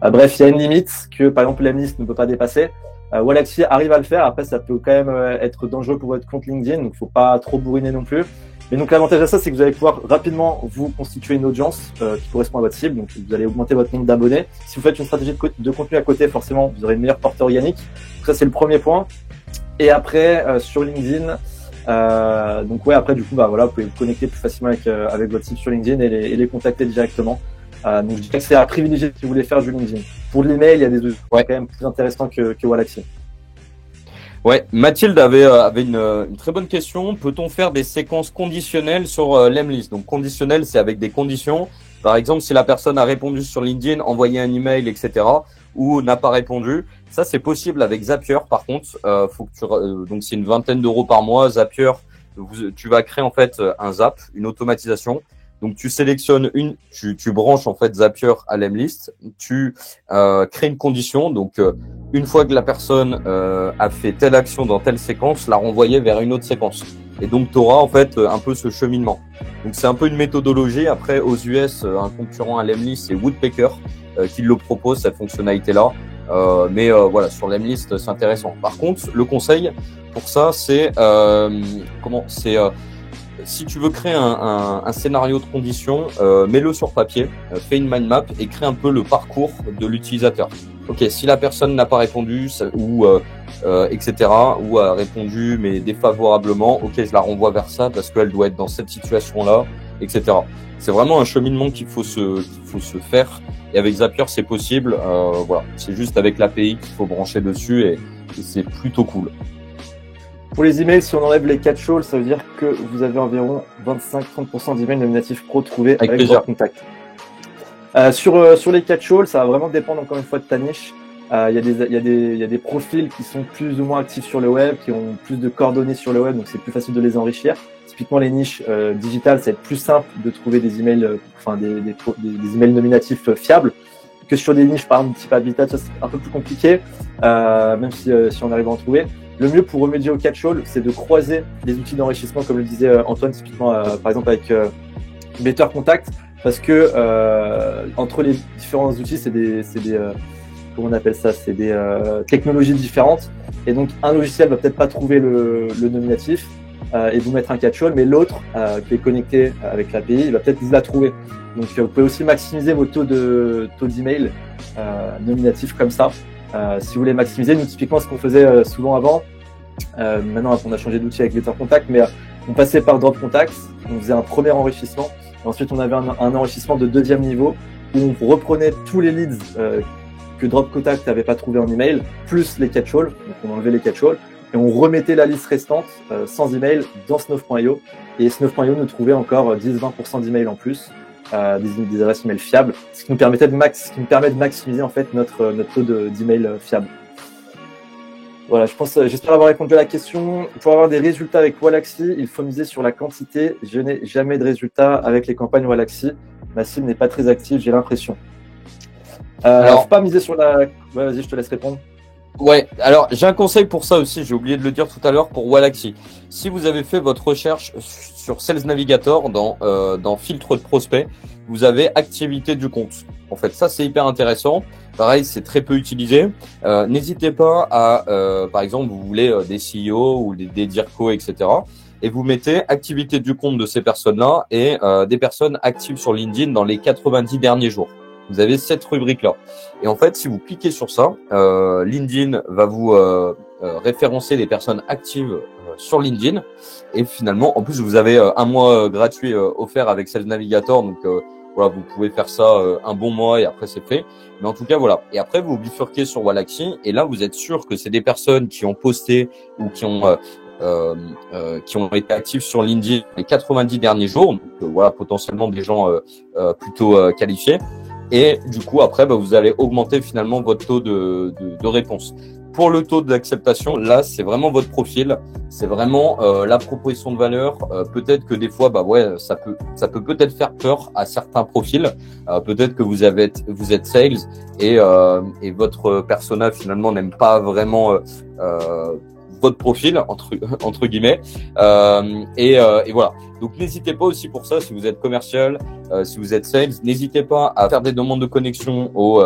[SPEAKER 2] Bref, il y a une limite que par exemple l'analyste ne peut pas dépasser. Wallaxy arrive à le faire. Après, ça peut quand même être dangereux pour votre compte LinkedIn, donc faut pas trop bourriner non plus. Mais donc l'avantage à ça, c'est que vous allez pouvoir rapidement vous constituer une audience qui correspond à votre cible. Donc vous allez augmenter votre nombre d'abonnés. Si vous faites une stratégie de contenu à côté, forcément, vous aurez une meilleure portée organique. Donc ça, c'est le premier point. Et après, sur LinkedIn, donc ouais, après du coup, bah voilà, vous pouvez vous connecter plus facilement avec votre cible sur LinkedIn et les contacter directement. Donc je dirais que c'est à privilégier si vous voulez faire du LinkedIn. Pour l'email, il y a des outils quand même plus intéressants que Wallaxy.
[SPEAKER 1] Ouais, Mathilde avait une très bonne question. Peut-on faire des séquences conditionnelles sur l'Emlist? Donc conditionnel, c'est avec des conditions. Par exemple, si la personne a répondu sur LinkedIn, envoyé un email, etc., ou n'a pas répondu, ça c'est possible avec Zapier. Par contre, faut que donc c'est une vingtaine d'euros par mois. Zapier, tu vas créer en fait un zap, une automatisation. Donc tu sélectionnes tu branches en fait Zapier à l'Emlist, tu crées une condition. Donc une fois que la personne a fait telle action dans telle séquence, la renvoyer vers une autre séquence. Et donc tu auras en fait un peu ce cheminement. Donc c'est un peu une méthodologie. Après aux US, un concurrent à l'Emlist, c'est Woodpecker qui le propose cette fonctionnalité-là. Mais voilà, sur l'Emlist, c'est intéressant. Par contre, le conseil pour ça, c'est si tu veux créer un scénario de condition, mets-le sur papier, fais une mind map et crée un peu le parcours de l'utilisateur. Ok, si la personne n'a pas répondu ou etc. ou a répondu mais défavorablement, ok, je la renvoie vers ça parce qu'elle doit être dans cette situation-là, etc. C'est vraiment un cheminement qu'il faut se faire. Et avec Zapier, c'est possible. Voilà, c'est juste avec l'API qu'il faut brancher dessus et c'est plutôt cool.
[SPEAKER 2] Pour les emails, si on enlève les catch-all, ça veut dire que vous avez environ 25-30% d'emails nominatifs pro trouvés avec votre contact. Sur les catch-all, ça va vraiment dépendre encore une fois de ta niche. Il y a des profils qui sont plus ou moins actifs sur le web, qui ont plus de coordonnées sur le web, donc c'est plus facile de les enrichir. Typiquement, les niches digitales, ça va être plus simple de trouver des emails, des emails nominatifs fiables que sur des niches par exemple type Habitat. Ça c'est un peu plus compliqué, même si on arrive à en trouver. Le mieux pour remédier au catch-all, c'est de croiser les outils d'enrichissement, comme le disait Antoine, typiquement par exemple avec Better Contact, parce que entre les différents outils, c'est des comment on appelle ça, c'est des technologies différentes, et donc un logiciel va peut-être pas trouver le nominatif et vous mettre un catch-all, mais l'autre qui est connecté avec l'API, il va peut-être vous la trouver. Donc vous pouvez aussi maximiser vos taux d'email nominatifs comme ça. Si vous voulez maximiser, nous typiquement ce qu'on faisait souvent avant, maintenant on a changé d'outil avec Better Contact, mais on passait par Drop Contacts, on faisait un premier enrichissement, et ensuite on avait un enrichissement de deuxième niveau où on reprenait tous les leads que Drop Contact n'avait pas trouvé en email, plus les catch-all, donc on enlevait les catch-all, et on remettait la liste restante sans email dans Snuff.io, et Snuff.io nous trouvait encore 10-20% d'emails en plus. Des adresses email fiables, ce qui nous permet de maximiser en fait notre taux d'email fiable. Voilà, j'espère avoir répondu à la question. Pour avoir des résultats avec Wallaxy, il faut miser sur la quantité. Je n'ai jamais de résultats avec les campagnes Wallaxy. Ma cible n'est pas très active, j'ai l'impression. Alors, faut pas miser sur la. Ouais, vas-y, je te laisse répondre.
[SPEAKER 1] Ouais, alors j'ai un conseil pour ça aussi, j'ai oublié de le dire tout à l'heure pour Wallaxy. Si vous avez fait votre recherche sur Sales Navigator dans filtre de prospect, vous avez activité du compte. En fait, ça c'est hyper intéressant. Pareil, c'est très peu utilisé. N'hésitez pas à, par exemple, vous voulez des CEO ou des DIRCO, etc. Et vous mettez activité du compte de ces personnes-là et des personnes actives sur LinkedIn dans les 90 derniers jours. Vous avez cette rubrique-là. Et en fait, si vous cliquez sur ça, LinkedIn va vous référencer les personnes actives sur LinkedIn. Et finalement, en plus, vous avez un mois gratuit offert avec Sales Navigator. Donc, voilà, vous pouvez faire ça un bon mois et après c'est fait. Mais en tout cas, voilà. Et après, vous bifurquez sur Wallaxy et là, vous êtes sûr que c'est des personnes qui ont posté ou qui ont été actifs sur LinkedIn les 90 derniers jours. Donc, voilà, potentiellement des gens plutôt qualifiés. Et du coup, après, vous allez augmenter finalement votre taux de réponse. Pour le taux d'acceptation, là, c'est vraiment votre profil, c'est vraiment la proposition de valeur. Peut-être que des fois, ça peut peut-être faire peur à certains profils. Peut-être que vous êtes sales et votre persona finalement n'aime pas vraiment votre profil entre guillemets et voilà. Donc n'hésitez pas aussi pour ça, si vous êtes commercial, si vous êtes sales, n'hésitez pas à faire des demandes de connexion au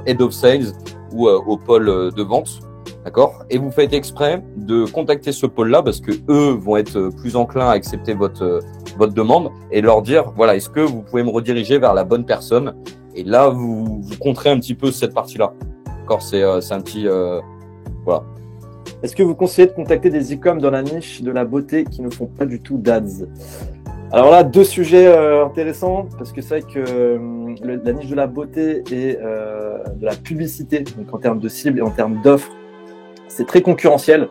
[SPEAKER 1] head of sales ou au pôle de vente. D'accord? Et vous faites exprès de contacter ce pôle-là parce que eux vont être plus enclins à accepter votre demande et leur dire, voilà, est-ce que vous pouvez me rediriger vers la bonne personne? Et là, vous contrez un petit peu cette partie-là. D'accord? C'est un petit, voilà.
[SPEAKER 2] Est-ce que vous conseillez de contacter des e-com dans la niche de la beauté qui ne font pas du tout d'ads? Alors là, deux sujets intéressants, parce que c'est vrai que la niche de la beauté et de la publicité, donc en termes de cible et en termes d'offres, c'est très concurrentiel.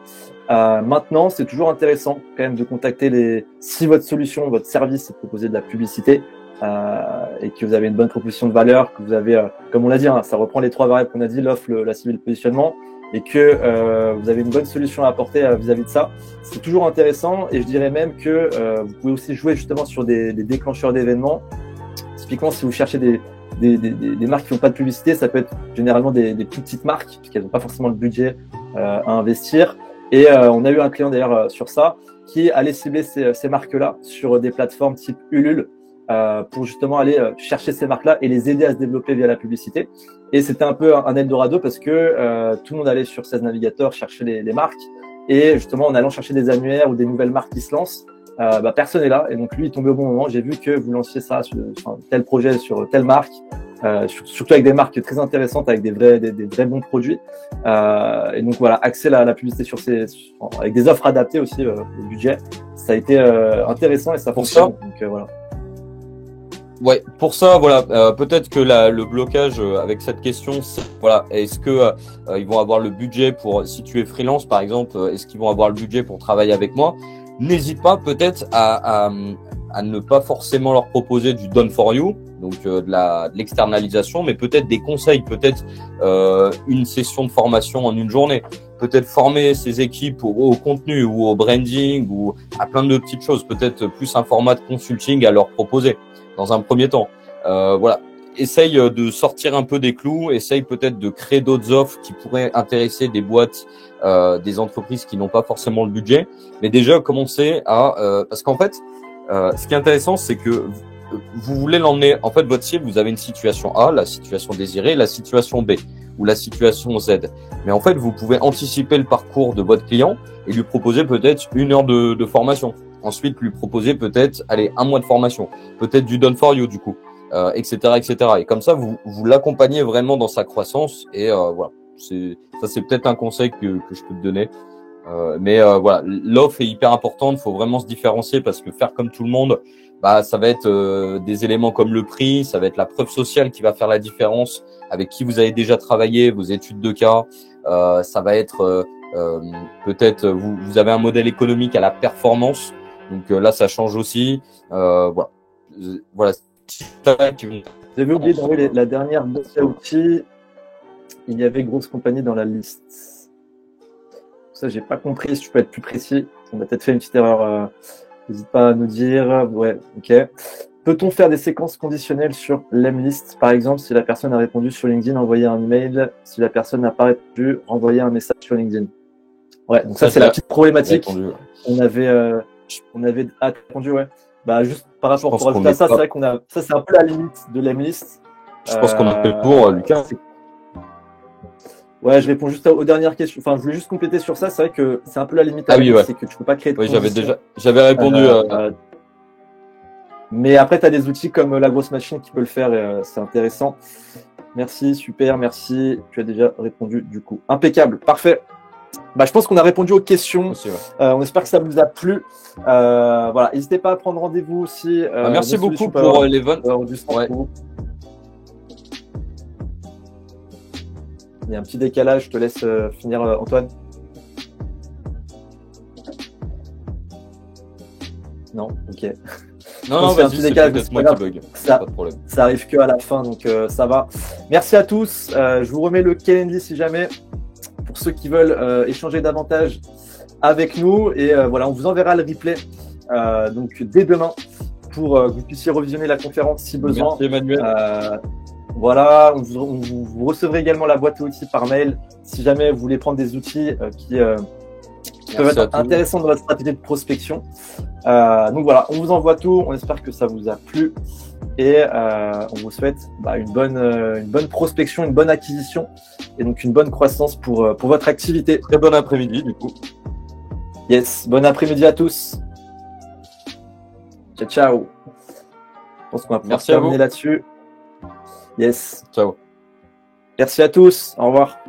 [SPEAKER 2] Maintenant, c'est toujours intéressant quand même de contacter si votre solution, votre service est proposé de la publicité et que vous avez une bonne proposition de valeur, que vous avez, comme on l'a dit, hein, ça reprend les trois variables qu'on a dit, l'offre, la cible et le positionnement, et que vous avez une bonne solution à apporter vis-à-vis de ça. C'est toujours intéressant et je dirais même que vous pouvez aussi jouer justement sur des déclencheurs d'événements. Typiquement, si vous cherchez des marques qui n'ont pas de publicité, ça peut être généralement des plus petites marques puisqu'elles n'ont pas forcément le budget à investir. Et on a eu un client d'ailleurs sur ça qui allait cibler ces marques-là sur des plateformes type Ulule pour justement aller chercher ces marques-là et les aider à se développer via la publicité. Et c'était un peu un Eldorado parce que tout le monde allait sur 16 navigateurs chercher les marques. Et justement, en allant chercher des annuaires ou des nouvelles marques qui se lancent, personne n'est là. Et donc lui, il est tombé au bon moment. J'ai vu que vous lanciez ça sur tel projet, sur telle marque, surtout avec des marques très intéressantes, avec des vrais bons produits. Et donc voilà, axer la publicité avec des offres adaptées aussi au budget. Ça a été intéressant et ça fonctionne. Donc voilà.
[SPEAKER 1] Ouais, pour ça, voilà, peut-être que le blocage avec cette question, c'est, voilà, est-ce que ils vont avoir le budget pour, si tu es freelance par exemple, est-ce qu'ils vont avoir le budget pour travailler avec moi? N'hésite pas peut-être à ne pas forcément leur proposer du done for you, donc de l'externalisation, mais peut-être des conseils, peut-être une session de formation en une journée, peut-être former ces équipes au contenu ou au branding ou à plein de petites choses, peut-être plus un format de consulting à leur proposer dans un premier temps. Voilà, essaye de sortir un peu des clous, essaye peut-être de créer d'autres offres qui pourraient intéresser des boîtes, des entreprises qui n'ont pas forcément le budget, mais déjà commencer à parce qu'en fait ce qui est intéressant, c'est que vous voulez l'emmener, en fait votre cible, vous avez une situation A, la situation désirée, la situation B ou la situation Z, mais en fait vous pouvez anticiper le parcours de votre client et lui proposer peut-être 1 heure de formation, ensuite lui proposer peut-être 1 mois de formation, peut-être du done for you du coup, etc., etc. Et comme ça vous l'accompagnez vraiment dans sa croissance et voilà. C'est peut-être un conseil que je peux te donner. Mais voilà, l'offre est hyper importante, faut vraiment se différencier parce que faire comme tout le monde, ça va être des éléments comme le prix, ça va être la preuve sociale qui va faire la différence, avec qui vous avez déjà travaillé, vos études de cas, ça va être peut-être vous avez un modèle économique à la performance, donc là ça change aussi. Voilà.
[SPEAKER 2] J'avais oublié d'enlever la dernière boîte à outils. Il y avait grosse compagnie dans la liste. Ça, j'ai pas compris. Si tu peux être plus précis, on a peut-être fait une petite erreur. N'hésite pas à nous dire. Ouais, ok. Peut-on faire des séquences conditionnelles sur l'emlist? Par exemple, si la personne a répondu sur LinkedIn, envoyer un email. Si la personne n'a pas répondu, renvoyer un message sur LinkedIn. Ouais, donc ça c'est la petite problématique. On avait répondu, ouais. Juste par rapport pour ajouter à ça, c'est vrai qu'on a, ça c'est un peu la limite de l'emlist.
[SPEAKER 1] Je pense qu'on a fait le tour, Lucas.
[SPEAKER 2] Ouais, je réponds juste aux dernières questions. Enfin, je voulais juste compléter sur ça. C'est vrai que c'est un peu la limite. C'est que tu peux pas créer de
[SPEAKER 1] j'avais répondu.
[SPEAKER 2] Mais après, tu as des outils comme la grosse machine qui peut le faire et c'est intéressant. Merci, super, merci. Tu as déjà répondu du coup. Impeccable, parfait. je pense qu'on a répondu aux questions.
[SPEAKER 1] Aussi, ouais.
[SPEAKER 2] On espère que ça vous a plu. Voilà, n'hésitez pas à prendre rendez-vous aussi.
[SPEAKER 1] Merci beaucoup pour les votes.
[SPEAKER 2] Ouais. Il y a un petit décalage, je te laisse finir, Antoine. Non, ok.
[SPEAKER 1] Non, vas-y, c'est peut-être moi qui bug.
[SPEAKER 2] Pas de problème. Ça arrive que à la fin, donc ça va. Merci à tous. Je vous remets le Calendly si jamais, pour ceux qui veulent échanger davantage avec nous. Et voilà, on vous enverra le replay donc dès demain pour que vous puissiez revisionner la conférence si besoin.
[SPEAKER 1] Merci Emmanuel.
[SPEAKER 2] Voilà, vous recevrez également la boîte à outils par mail si jamais vous voulez prendre des outils qui peuvent être intéressants dans votre stratégie de prospection. Donc voilà, on vous envoie tout, on espère que ça vous a plu et on vous souhaite une bonne prospection, une bonne acquisition et donc une bonne croissance pour votre activité.
[SPEAKER 1] Très bon après-midi du coup.
[SPEAKER 2] Yes, bon après-midi à tous. Ciao, ciao. Je pense qu'on va pouvoir terminer là-dessus. Yes.
[SPEAKER 1] Ciao.
[SPEAKER 2] Merci à tous. Au revoir.